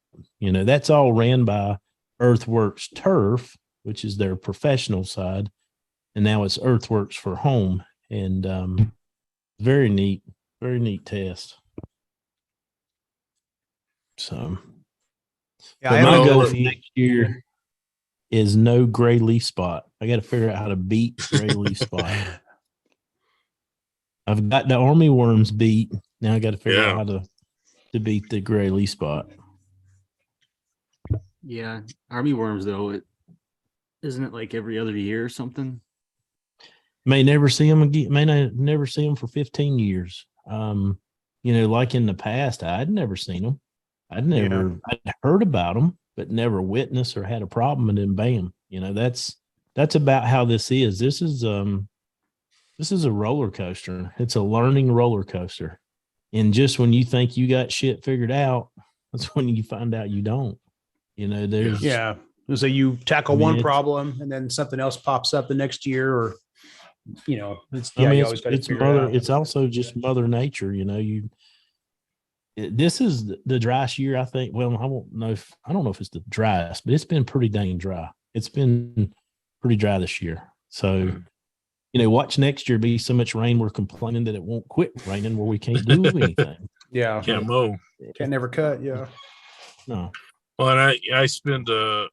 that's all ran by Earthworks Turf, which is their professional side. And now it's Earthworks for home. And very neat test. So my goal for next year is no gray leaf spot. I got to figure out how to beat gray leaf spot. I've got the army worms beat. Now I got to figure out how to beat the gray leaf spot.
Yeah, army worms though, isn't it like every other year or something?
May never see them again. Never see them for 15 years. Like in the past, I'd never seen them. I'd heard about them, but never witnessed or had a problem. And then bam, that's about how this is. This is a roller coaster. It's a learning roller coaster. And just when you think you got shit figured out, that's when you find out you don't.
So you tackle one problem and then something else pops up the next year, or you always got to figure it out.
It's also just Mother Nature. This is the driest year, I think. Well, I don't know if it's the driest, but it's been pretty dang dry. It's been pretty dry this year. So, watch next year be so much rain we're complaining that it won't quit raining where we can't do anything.
Can't mow.
Can't never cut. Yeah.
No.
Well, and I spent a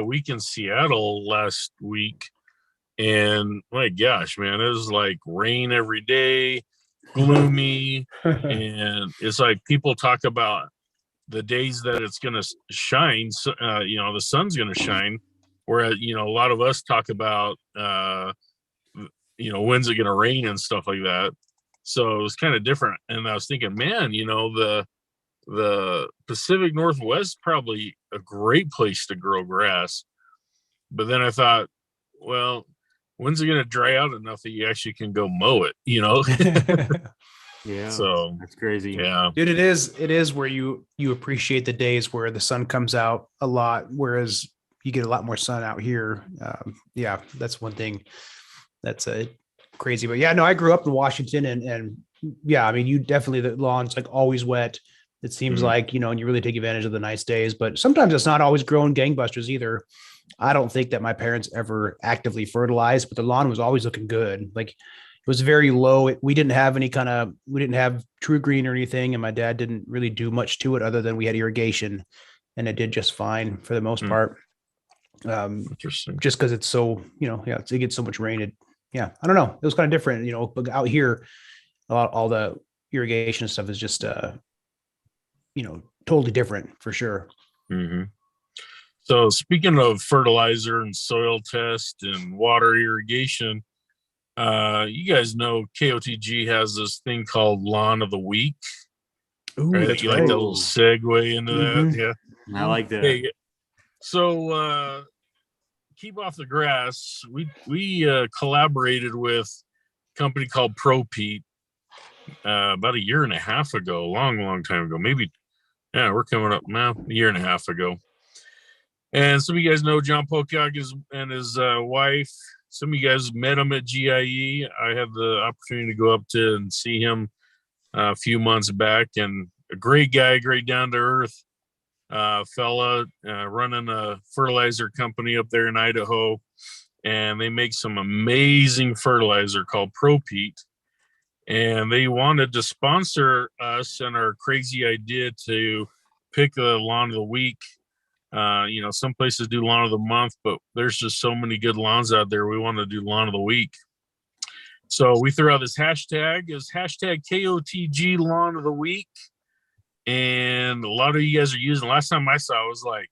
week in Seattle last week, And my gosh, man, it was like rain every day, gloomy. And it's like people talk about the days that it's going to shine, the sun's going to shine. Whereas, a lot of us talk about, when's it going to rain and stuff like that. So it was kind of different. And I was thinking, man, the Pacific Northwest probably a great place to grow grass. But then I thought, well, when's it going to dry out enough that you actually can go mow it,
Yeah.
So
that's crazy.
Yeah.
Dude, it is where you appreciate the days where the sun comes out a lot, whereas you get a lot more sun out here. Yeah, that's one thing that's crazy. But yeah, no, I grew up in Washington and yeah, I mean, you definitely, the lawn's like always wet. It seems like, and you really take advantage of the nice days, but sometimes it's not always growing gangbusters either. I don't think that my parents ever actively fertilized, but the lawn was always looking good. Like, it was very low. We didn't have True Green or anything. And my dad didn't really do much to it other than we had irrigation, and it did just fine for the most part.
Interesting.
Just because it's so, it gets so much rain. I don't know. It was kind of different, but out here, all the irrigation stuff is just, totally different for sure.
Mm-hmm. So speaking of fertilizer and soil test and water irrigation, you guys know KOTG has this thing called Lawn of the Week.
Ooh,
right?
that's
You
right.
like that little segue into that? Yeah.
I like that.
Hey, so keep off the grass. We collaborated with a company called Pro Pete about a year and a half ago, long time ago. Maybe, we're coming up now, a year and a half ago. And some of you guys know John Pocock and his wife. Some of you guys met him at GIE. I had the opportunity to go up to and see him a few months back, and a great guy, great down to earth fella, running a fertilizer company up there in Idaho. And they make some amazing fertilizer called Pro Pete. And they wanted to sponsor us and our crazy idea to pick the lawn of the week. Some places do lawn of the month, but there's just so many good lawns out there. We want to do lawn of the week. So we threw out this hashtag is hashtag KOTG lawn of the week. And a lot of you guys are using. Last time I saw it was like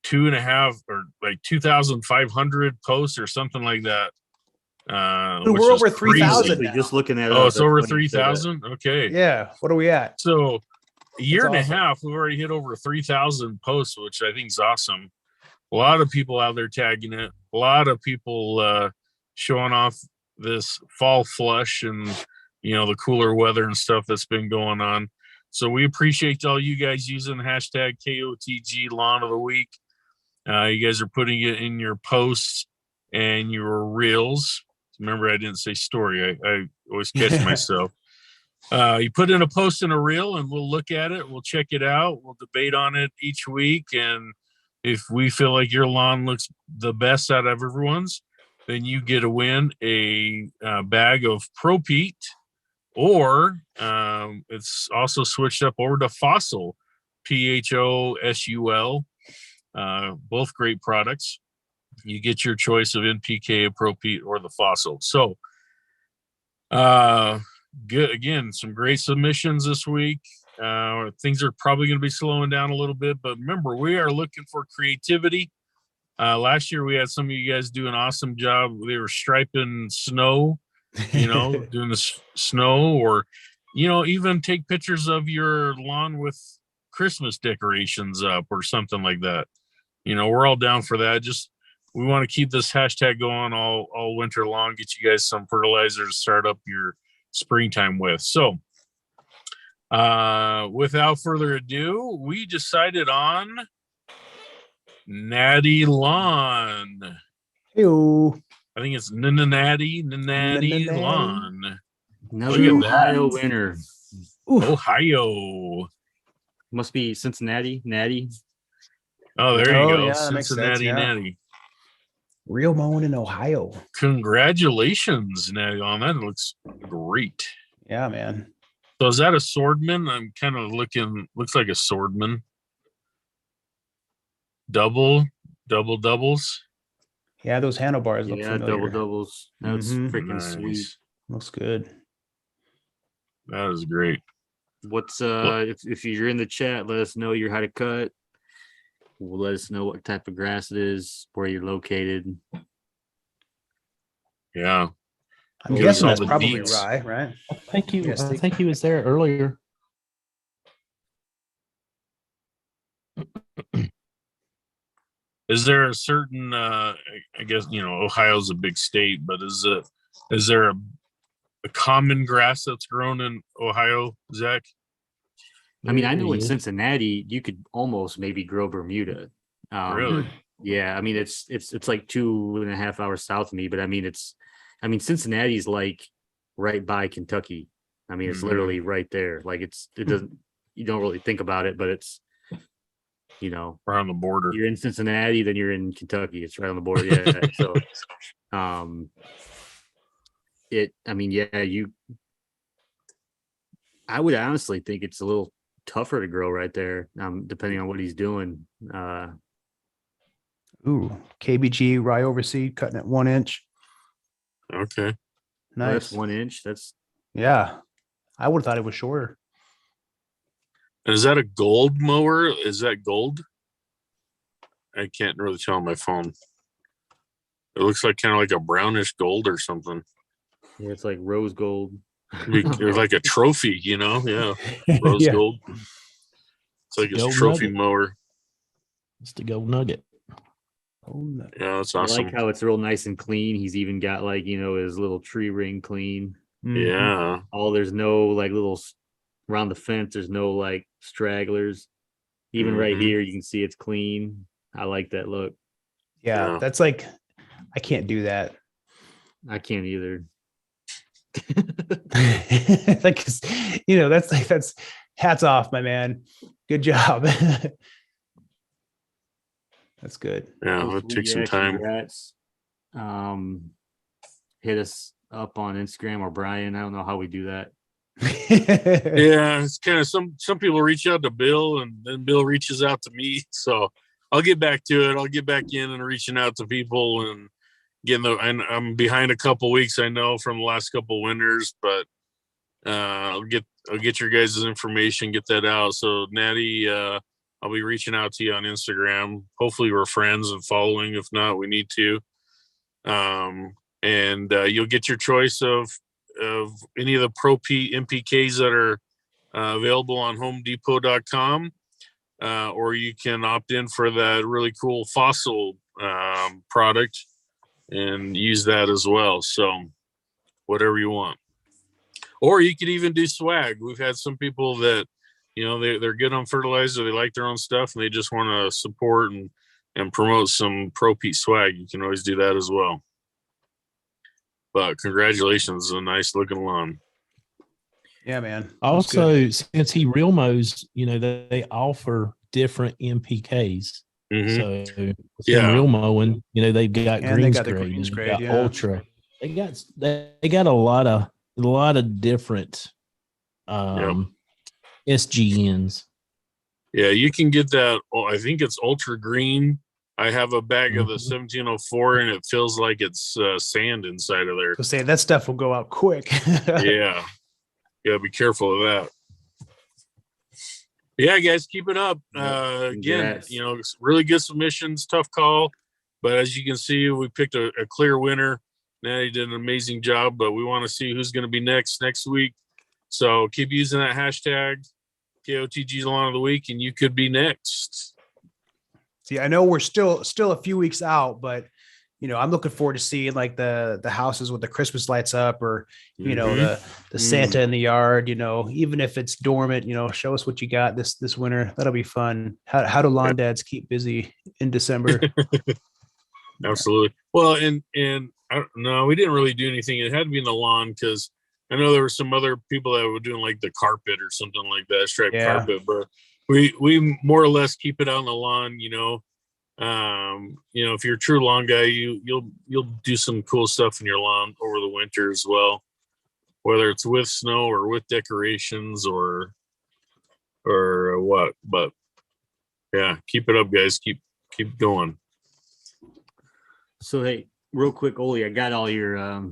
2.5 or like 2,500 posts or something like that.
We're over 3,000.
Just looking at it.
Oh, it's over 3,000. Okay.
Yeah. What are we at?
So a year and
awesome.
a half, we've already hit over 3,000 posts, which I think is awesome. A lot of people out there tagging it. A lot of people showing off this fall flush and, the cooler weather and stuff that's been going on. So we appreciate all you guys using the hashtag KOTG lawn of the week. You guys are putting it in your posts and your reels. Remember, I didn't say story. I always catch myself. You put in a post and a reel, and we'll look at it. We'll check it out. We'll debate on it each week. And if we feel like your lawn looks the best out of everyone's, then you get to win a bag of Pro Pete, or it's also switched up over to Fossil, PHOSUL. Both great products. You get your choice of NPK, Pro Pete, or the Fossil. So, good. Again, some great submissions this week. Things are probably going to be slowing down a little bit, but remember, we are looking for creativity. Last year we had some of you guys do an awesome job. They were striping snow, doing the snow, or, even take pictures of your lawn with Christmas decorations up or something like that. We're all down for that. We want to keep this hashtag going all winter long, get you guys some fertilizer to start up your springtime with. So without further ado, we decided on Natty Lawn.
Ew.
I think it's Natty Lawn.
Another Ohio winner.
Ohio.
Must be Cincinnati, Natty.
Oh, there you go.
Yeah, that makes sense,
Cincinnati,
yeah.
Natty.
Real mowing in Ohio.
Congratulations, Natty Lawn. That looks great.
Yeah, man.
So is that a swordman? I'm kind of looks like a swordman. Doubles.
Yeah, those handlebars look
Yeah,
familiar.
double doubles. That's
Mhm.
freaking sweet.
Nice.
Looks good.
That is great.
What's if you're in the chat, let us know your how to cut. Let us know what type of grass it is, where you're located.
Yeah.
I'm
Give us
guessing
all
that's
the
probably
deets.
rye, right?
I think he
Yes,
I think he was there earlier.
Is there a certain I guess Ohio's a big state, but is there a common grass that's grown in Ohio, Zach?
I mean, I know in
Yeah.
Cincinnati you could almost maybe grow Bermuda.
Really?
Yeah, I mean it's like 2.5 hours south of me, but I mean Cincinnati's like right by Kentucky. I mean it's
Mhm.
literally right there. Like it doesn't, you don't really think about it, but it's
We're on the border.
you're in Cincinnati, then you're in Kentucky. It's right on the border. Yeah. So I would honestly think it's a little tougher to grow right there, depending on what he's doing.
Ooh, KBG rye overseed cutting at 1 inch.
Okay.
Well, that's
Nice.
1 inch. That's
Yeah. I would have thought it was shorter.
And is that a gold mower? Is that gold? I can't really tell on my phone. It looks like kind of like a brownish gold or something.
yeah, it's like rose gold.
It's like a trophy, Yeah, rose
Yeah.
gold. It's like a
Gold
trophy
nugget.
mower.
It's the gold nugget.
Oh, no.
Yeah, that's
I
awesome.
like how it's real nice and clean. He's even got like his little tree ring clean.
Mhm.
Yeah.
There's no like around the fence. There's no like stragglers. Even right
Mhm.
here, you can see it's clean. I like that look.
Yeah.
Yeah.
That's like, I can't do that.
I can't either.
Like, that's hats off, my man. Good job. That's good.
Yeah,
Well,
it
sweet,
takes some
yeah,
time.
congrats. Hit us up on Instagram or Brian. I don't know how we do that.
Yeah, it's kind of some people reach out to Bill and then Bill reaches out to me. So I'll get back to it. I'll get back in and reaching out to people and I'm behind a couple weeks, I know, from the last couple winters, but I'll get your guys' information, get that out. So Natty, I'll be reaching out to you on Instagram. Hopefully we're friends and following. If not, we need to. And you'll get your choice of any of the Pro P MPKs that are available on homedepot.com, or you can opt in for that really cool Fossil product and use that as well. So whatever you want. Or you could even do swag. We've had some people that, they're good on fertilizer. They like their own stuff and they just want to support and promote some Pro Pete swag. You can always do that as well. But congratulations, a nice looking lawn.
Yeah, man. That's
Also,
good.
since he real mows, they offer different MPKs.
Mhm.
So within
Yeah.
real mowing, they've got
And they
greens
got the
grade,
greens
and
grade,
they got
yeah.
ultra. They got a lot of different SGNs.
Yeah, you can get that. Oh, I think it's ultra green. I have a bag of the
Mhm.
1704 and it feels like it's sand inside of there.
So say that stuff will go out quick.
Yeah. Yeah, be careful of that. Yeah, guys, keep it up. Again,
Congrats.
it's really good submissions, tough call. But as you can see, we picked a clear winner. Natty did an amazing job, but we want to see who's going to be next week. So keep using that hashtag KOTG Lawn of the Week, and you could be next.
See, I know we're still a few weeks out, but I'm looking forward to seeing like the houses with the Christmas lights up, or
Mhm.
the Santa in the yard. Even if it's dormant, show us what you got this winter. That'll be fun. How do lawn dads keep busy in December?
Absolutely. Well, and no, we didn't really do anything. It had to be in the lawn because I know there were some other people that were doing like the carpet or something like that, striped
Yeah.
carpet. But we more or less keep it out on the lawn. If you're a true lawn guy, you'll do some cool stuff in your lawn over the winter as well, whether it's with snow or with decorations or what. But yeah, keep it up, guys. Keep going.
So hey, real quick, Olee, I got all your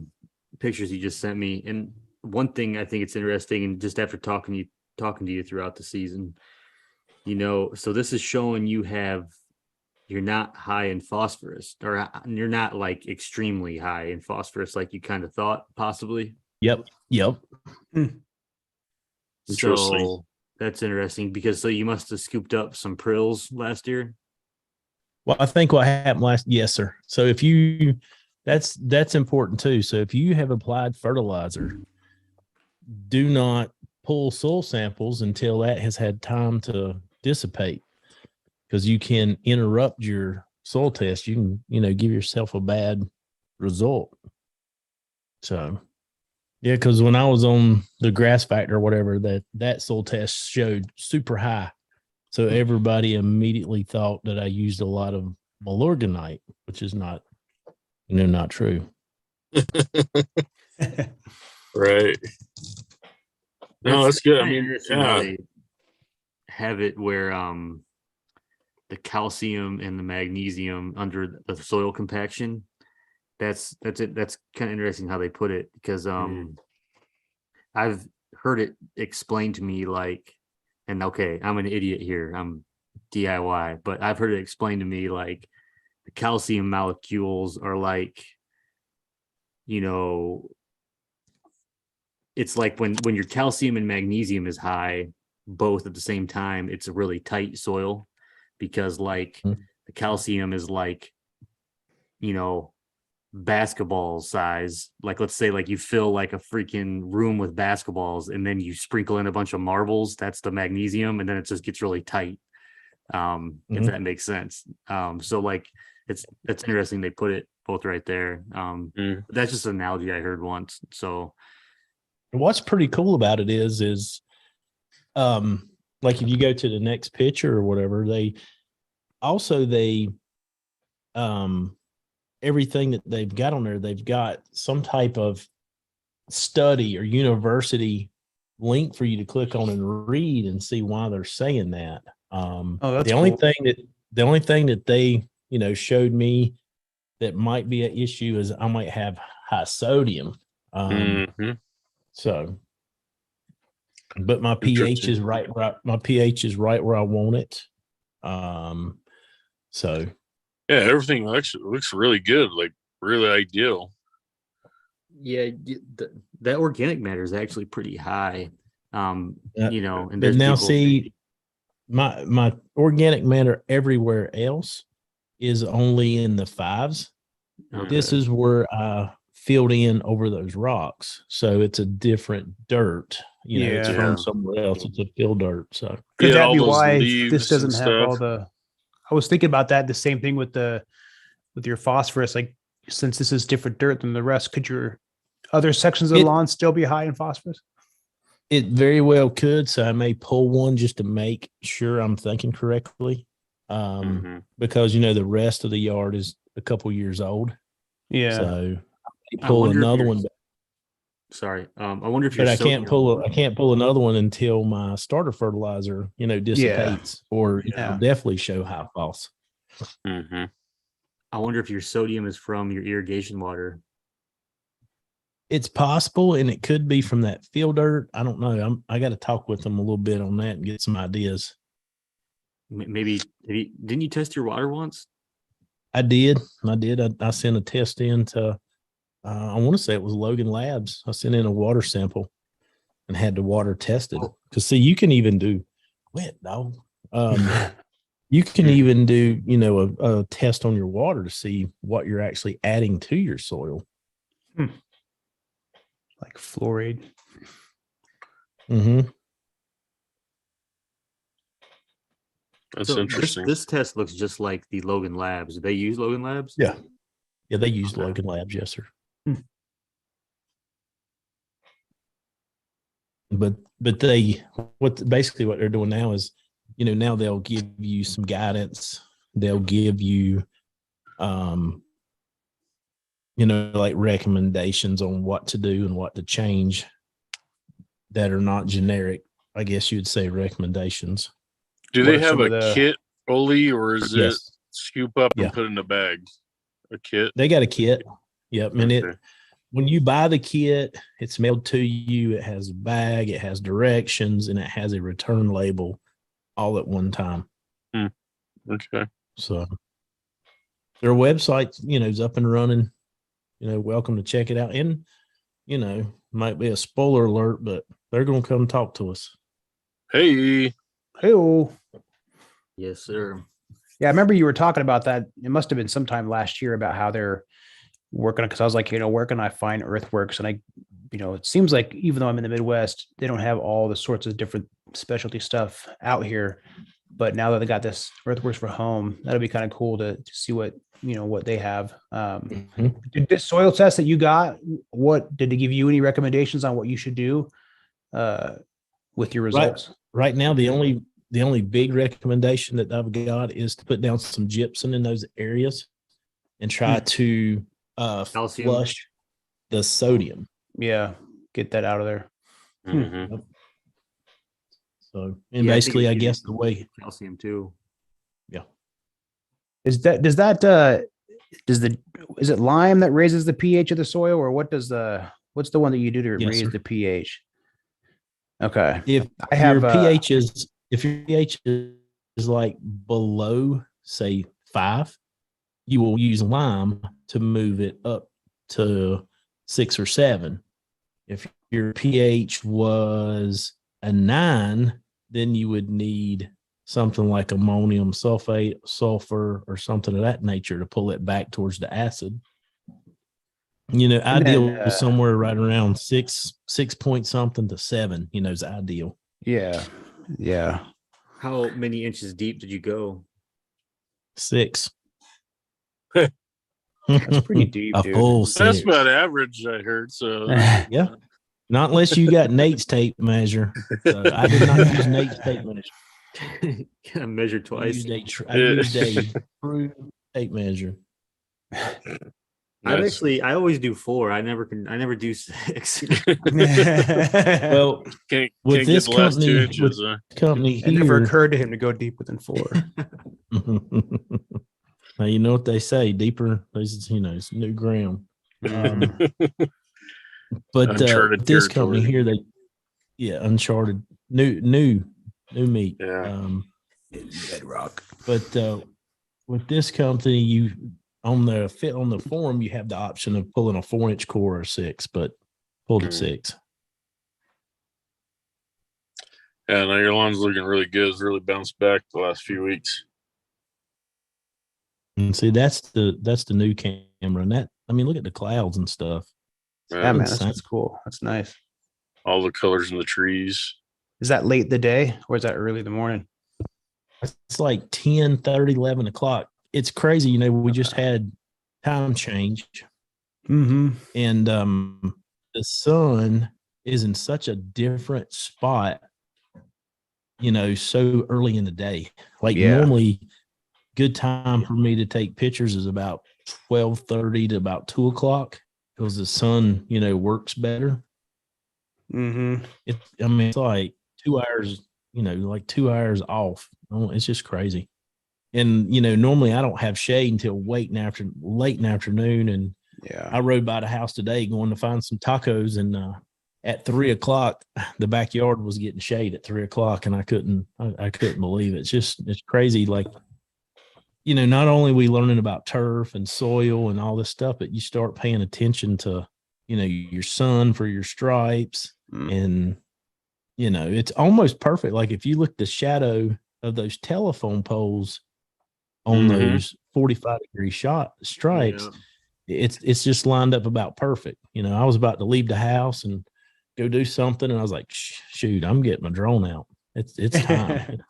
pictures you just sent me, and one thing I think it's interesting, and just after talking to you throughout the season, so this is showing you're not high in phosphorus, or you're not like extremely high in phosphorus like you kind of thought possibly.
Yep.
Interesting.
So that's interesting because you must have scooped up some prills last year.
Well, I think what happened yes, sir. So if you, that's important too. So if you have applied fertilizer, do not pull soil samples until that has had time to dissipate, because you can interrupt your soil test. You can, give yourself a bad result. So, yeah, because when I was on the grass factor or whatever, that soil test showed super high. So everybody immediately thought that I used a lot of malorganite, which is not true.
Right. No, that's good. I mean,
interesting how they have it where the calcium and the magnesium under the soil compaction. That's it. That's kind of interesting how they put it, because I've heard it explained to me like, and okay, I'm an idiot here, I'm DIY, but I've heard it explained to me like the calcium molecules are like, it's like when your calcium and magnesium is high both at the same time, it's a really tight soil, because like the calcium is like, basketball size. Like, let's say like you fill like a freaking room with basketballs and then you sprinkle in a bunch of marbles, that's the magnesium, and then it just gets really tight. If that makes sense. So like that's interesting they put it both right there. That's just an analogy I heard once. So
what's pretty cool about it is like if you go to the next picture or whatever, they everything that they've got on there, they've got some type of study or university link for you to click on and read and see why they're saying that.
That's
the only
cool.
thing that they showed me that might be an issue is I might have high sodium. So, but my pH is right where I want it. So
yeah, everything looks really good, like really ideal.
Yeah, that organic matter is actually pretty high. And
but now see, my organic matter everywhere else is only in the 5s.
Okay.
This is where I filled in over those rocks, so it's a different dirt. It's from somewhere else. It's a fill dirt. So
could that be why this doesn't have all the? I was thinking about that. The same thing with your phosphorus. Like, since this is different dirt than the rest, could your other sections of the lawn still be high in phosphorus?
It very well could. So I may pull one just to make sure I'm thinking correctly. Because the rest of the yard is a couple years old. Yeah. So I pull another one.
Sorry. I wonder if
I can't pull another one until my starter fertilizer, dissipates, or it'll definitely show high phos.
I wonder if your sodium is from your irrigation water.
It's possible, and it could be from that field dirt. I don't know. I got to talk with them a little bit on that and get some ideas.
Maybe didn't you test your water once?
I did. I sent a test in to, I want to say it was Logan Labs. I sent in a water sample and had the water tested. Because see, you can even do wet, dog. You can even do, a test on your water to see what you're actually adding to your soil.
Like fluoride.
That's interesting.
This test looks just like the Logan Labs. Do they use Logan Labs?
Yeah, they use Logan Labs. Yes, sir. But basically what they're doing now is, now they'll give you some guidance. They'll give you, like recommendations on what to do and what to change that are not generic. I guess you'd say recommendations.
Do they have a kit, Olee, or is it scoop up and put in a bag? A kit.
They got a kit. Yep. And
Okay.
when you buy the kit, it's mailed to you. It has a bag, it has directions, and it has a return label all at one time.
Okay.
So their website, is up and running. Welcome to check it out. And, might be a spoiler alert, but they're going to come talk to us.
Hey.
Hey-o.
Yes, sir.
Yeah, I remember you were talking about that. It must have been sometime last year about how they're working, because I was like, where can I find earthworks? And it seems like even though I'm in the Midwest, they don't have all the sorts of different specialty stuff out here. But now that they got this earthworks for home, that'll be kind of cool to see what they have. Did this soil test that you got, what did they give you any recommendations on what you should do with your results?
Right now, the only big recommendation that I've got is to put down some gypsum in those areas and try to flush the sodium.
Yeah, get that out of there.
Mm-hmm.
So, and basically, I guess the way
calcium too.
Yeah.
Is it lime that raises the pH of the soil, or what's the one that you do to raise the pH? Okay.
If your pH is like below, say 5, you will use lime to move it up to 6 or 7. If your pH was a 9, then you would need something like ammonium sulfate, sulfur, or something of that nature to pull it back towards the acid. Ideal somewhere right around 6 point something to 7, is ideal.
Yeah. Yeah.
How many inches deep did you go?
6.
That's pretty deep,
A
dude.
full 6.
That's about average, I heard. So
Yeah. Not unless you got Nate's tape measure. So I did not use Nate's tape measure.
Gotta measure twice.
I used a true tape measure.
I always do 4. I never do 6.
Well,
can't
with this
get the last 2
company,
inches.
company
It never
here,
occurred to him to go deeper than 4.
now you know what they say: deeper, it's new ground. But this company here, uncharted, new meat.
Yeah.
Bedrock.
But with this company, on the form, you have the option of pulling a 4-inch core or 6, but pulled at 6.
Yeah, now your lawn's looking really good. It's really bounced back the last few weeks.
And see, that's the new camera, and look at the clouds and stuff.
Yeah, man, that's cool. That's nice.
All the colors in the trees.
Is that late in the day or is that early in the morning?
It's like 10, 30, 11 o'clock. It's crazy. We just had time change.
Mm-hmm.
And the sun is in such a different spot, so early in the day. Normally, good time for me to take pictures is about 12:30 to about 2 o'clock because the sun, works better.
Mm-hmm.
It's like 2 hours, like 2 hours off. It's just crazy. And, normally I don't have shade until late in the afternoon. And I rode by the house today going to find some tacos. And at 3 o'clock, the backyard was getting shade at 3 o'clock. And I couldn't believe it. It's crazy. Like, not only are we learning about turf and soil and all this stuff, but you start paying attention to, your sun for your stripes. And, it's almost perfect. Like if you look the shadow of those telephone poles on those 45-degree stripes, it's just lined up about perfect. I was about to leave the house and go do something, and I was like, shoot, I'm getting my drone out. It's time.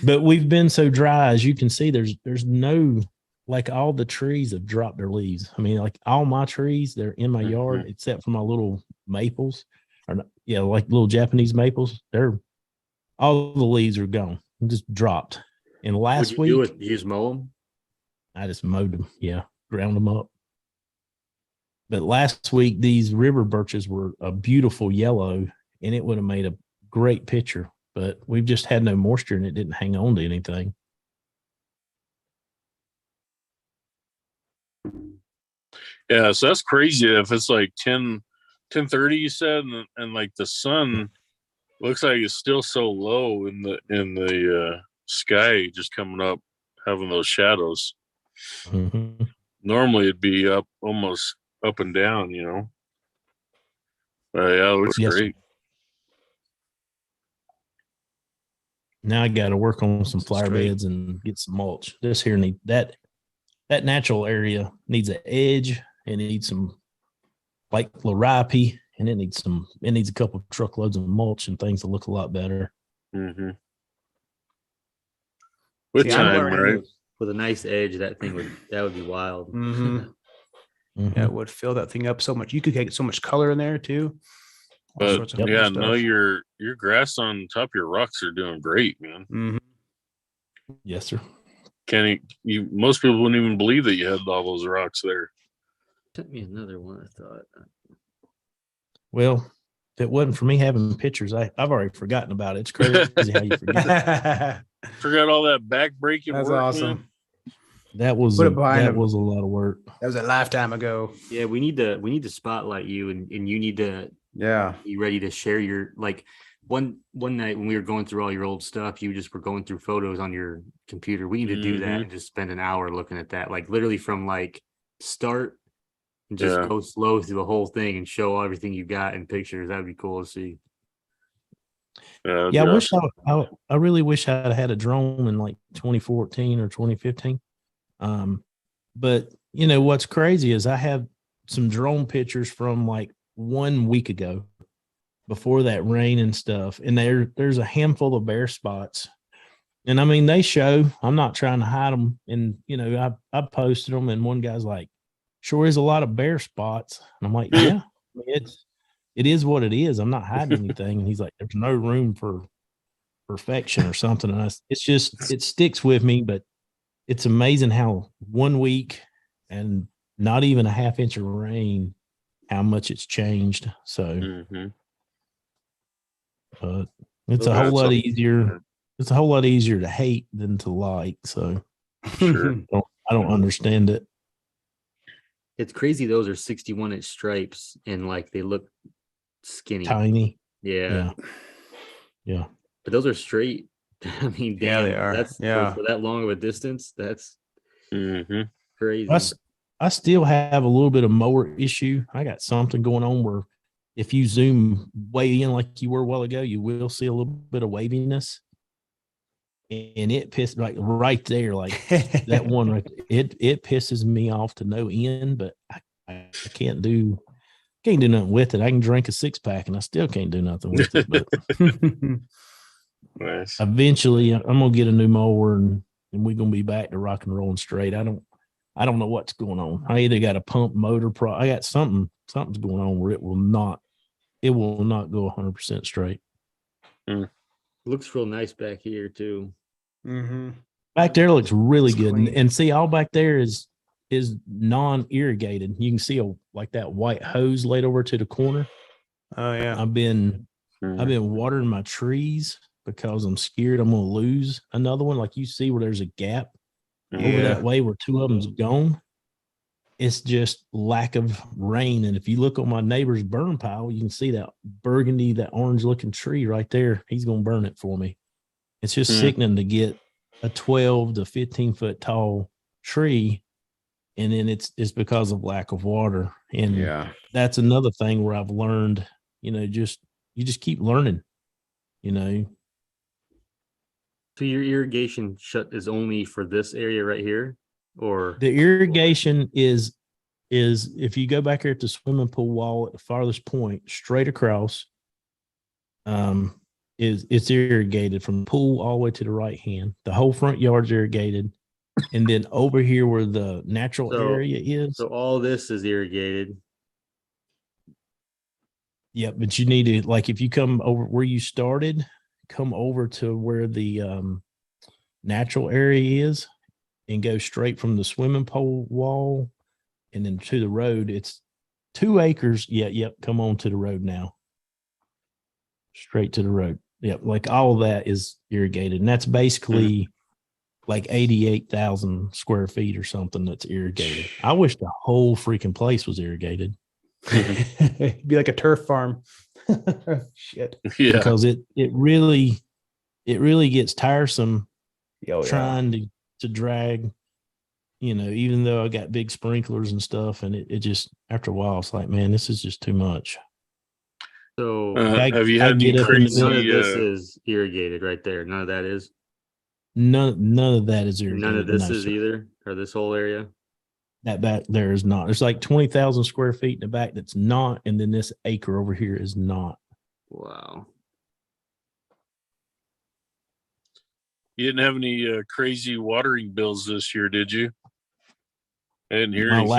But we've been so dry, as you can see, there's no, like, all the trees have dropped their leaves. Like all my trees, they're in my yard, except for my little maples, like little Japanese maples. All the leaves are gone, just dropped. And last week,
you just mow them?
I just mowed them. Yeah, ground them up. But last week, these river birches were a beautiful yellow, and it would have made a great picture. But we've just had no moisture, and it didn't hang on to anything.
Yeah, so that's crazy. If it's like 10:30, you said, and like the sun looks like it's still so low in the sky, just coming up, having those shadows.
Mm-hmm.
Normally it'd be up, almost up and down, yeah, it looks
Yes.
great.
Now I got to work on some
It's
flower
great.
beds and get some mulch. This here need that natural area needs an edge and it needs some like laripe, and it needs a couple of truckloads of mulch and things to look a lot better.
Mm-hmm. With
See, I'm
time,
learning-
right?
With a nice edge, that would be wild.
Mhm.
Mhm.
Yeah, it would fill that thing up so much. You could get so much color in there too. All
But
sorts of
yeah,
cool
no,
stuff.
your grass on top of your rocks are doing great, man.
Mhm.
Yes, sir.
Kenny, most people wouldn't even believe that you had all those rocks there.
Sent me another one. I thought.
Well, if it wasn't for me having pictures, I've already forgotten about it. It's crazy how you forget.
That's
Forgot all that back breaking work.
awesome.
Man.
That was
Put it behind him.
was a lot of work.
That was a lifetime ago.
Yeah, we need to spotlight you, and you need to
Yeah.
be ready to share your like one night when we were going through all your old stuff, you just were going through photos on your computer. We need to do that
Mhm.
and just spend an hour looking at that, like literally from like start and just
Yeah.
go slow through the whole thing and show everything you got in pictures. That'd be cool to see.
Yeah, I wish I really wish I'd had a drone in like 2014 or 2015. But you know what's crazy is I have some drone pictures from like 1 week ago, before that rain and stuff, and there's a handful of bare spots, and I mean they show. I'm not trying to hide them, and you know I posted them, and one guy's like, "Sure is a lot of bare spots," and I'm like, "Yeah, I mean, it is what it is. I'm not hiding anything," and he's like, "There's no room for perfection or something," and it's just it sticks with me, but it's amazing how 1 week and not even a half inch of rain, how much it's changed. So,
Mm-hmm.
but it's
Those
a whole
are
lot
some-
easier. It's a whole lot easier to hate than to like. So
Sure.
I don't understand it.
It's crazy. Those are 61-inch stripes, and like they look skinny.
Tiny.
Yeah.
Yeah.
But those are straight. I mean,
Yeah,
damn,
they are.
That's
Yeah.
for that long of a distance. That's
Mm-hmm.
crazy.
I still have a little bit of mower issue. I got something going on where if you zoom way in like you were a while ago, you will see a little bit of waviness. And it pissed like right there, like that one right there, it pisses me off to no end, but I can't do nothing with it. I can drink a 6-pack and I still can't do nothing with it. But
Nice.
eventually I'm gonna get a new mower and we're gonna be back to rock and rolling straight. I don't know what's going on. I either got a pump motor I got something's going on where it will not go 100% straight.
Looks real nice back here too.
Mm-hmm.
Back there looks really
It's
good.
clean.
And see, all back there is non-irrigated. You can see like that white hose laid over to the corner.
Oh yeah.
I've been watering my trees because I'm scared I'm gonna lose another one. Like you see where there's a gap over that way where 2 of them's gone. It's just lack of rain. And if you look on my neighbor's burn pile, you can see that burgundy, that orange looking tree right there. He's gonna burn it for me. It's just sickening to get a 12 to 15 foot tall tree, and then it's because of lack of water. And that's another thing where I've learned, you just keep learning,
So your irrigation shut is only for this area right here, or
The irrigation is if you go back here at the swimming pool wall at the farthest point, straight across, it's irrigated from the pool all the way to the right hand. The whole front yard's irrigated. And then over here where the natural area is.
So all this is irrigated.
Yeah, but you need to, like, if you come over where you started, come over to where the natural area is and go straight from the swimming pool wall and then to the road. It's 2 acres. Yeah, yep. Come on to the road now. Straight to the road. Yep. Like all of that is irrigated. And that's basically like 88,000 square feet or something that's irrigated. I wish the whole freaking place was irrigated.
It'd be like a turf farm. Shit.
Yeah.
Because it really gets tiresome
Oh, yeah.
trying to drag, even though I got big sprinklers and stuff, and it just, after a while, it's like, man, this is just too much.
So
have you
I
had any
get up in the
crazy?
none of this is irrigated right there. None of that is.
None of that is irrigated.
None of this
No,
is
sir.
either, or this whole area.
That back there is not. There's like 20,000 square feet in the back that's not, and then this acre over here is not.
Wow.
You didn't have any crazy watering bills this year, did you? I didn't hear
My
anything.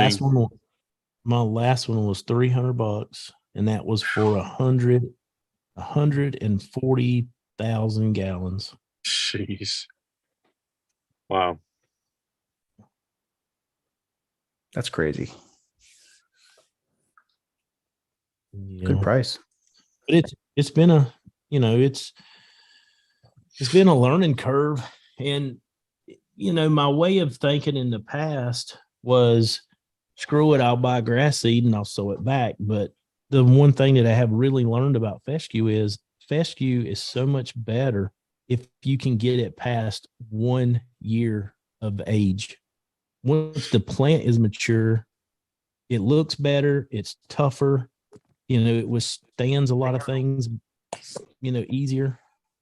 last one was $300, and that was for 140,000 gallons.
Jeez. Wow.
That's crazy.
You
Good
know,
price.
but it's been a it's been a learning curve, and my way of thinking in the past was, screw it, I'll buy grass seed and I'll sow it back. But the one thing that I have really learned about fescue is so much better if you can get it past 1 year of age. Once the plant is mature, it looks better, it's tougher, it withstands a lot of things, easier.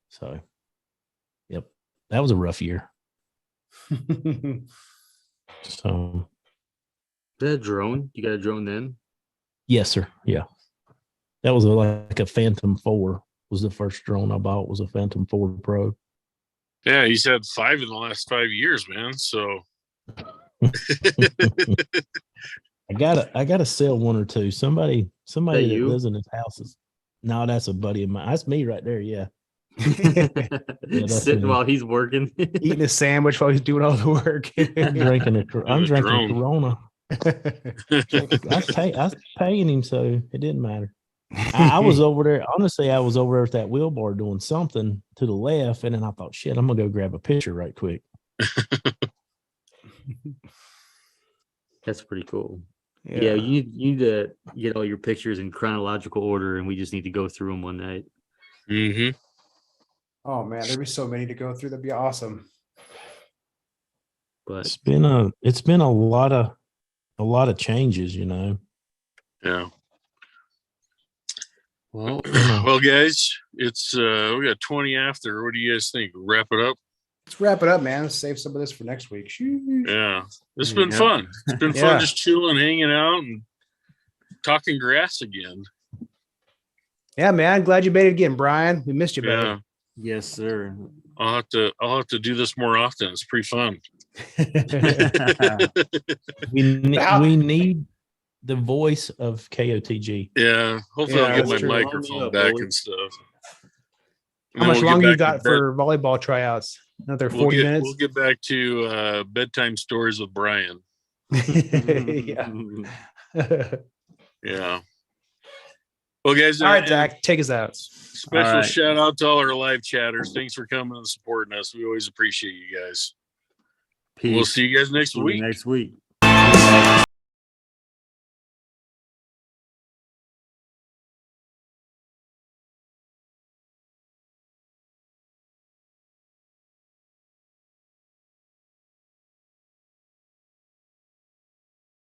So, yep, that was a rough year. So,
Is that a drone? You got a drone then?
yes, sir. Yeah. That was like a Phantom 4 was the first drone I bought, was a Phantom 4 Pro.
Yeah, he's had 5 in the last 5 years, man. So
I gotta sell one or two. Somebody that
you?
lives in his house is, no, that's a buddy of mine. That's me right there. Yeah. that's
Sitting
me.
while he's working.
Eating a sandwich while he's doing all the work.
I'm drinking a
drone.
Corona. I was paying him, so it didn't matter. I was over there. Honestly, I was over there at that wheel bar doing something to the left, and then I thought, shit, I'm gonna go grab a picture right quick.
That's pretty cool. Yeah, you need to get all your pictures in chronological order, and we just need to go through them one night.
Mm-hmm.
Oh man, there'd be so many to go through. That'd be awesome.
But
It's been a lot of changes,
Yeah.
well,
Well, guys, it's we got 20 after. What do you guys think? Wrap it up?
Let's wrap it up, man. Let's save some of this for next week. Sheesh.
Yeah. It's been
Yeah.
fun. It's been
Yeah.
fun just chilling, hanging out, and talking grass again.
Yeah, man. Glad you made it again, Brian. We missed you,
Yeah.
buddy.
yes, sir.
I'll have to do this more often. It's pretty fun.
We need the voice of KOTG.
Yeah. Hopefully
Yeah,
I'll get
that's
my
true.
microphone
Warm me up,
back
Olee.
and stuff. And
How
then
much
we'll get
longer you
back to
got for volleyball tryouts? Another 40 minutes?
We'll get back to bedtime stories with Brian.
Yeah.
Yeah. Well, guys,
All right, Zach, take us out.
special
All right.
shout out to all our live chatters. Thanks for coming and supporting us. We always appreciate you guys.
Peace.
We'll see you guys next
See you
week.
next week.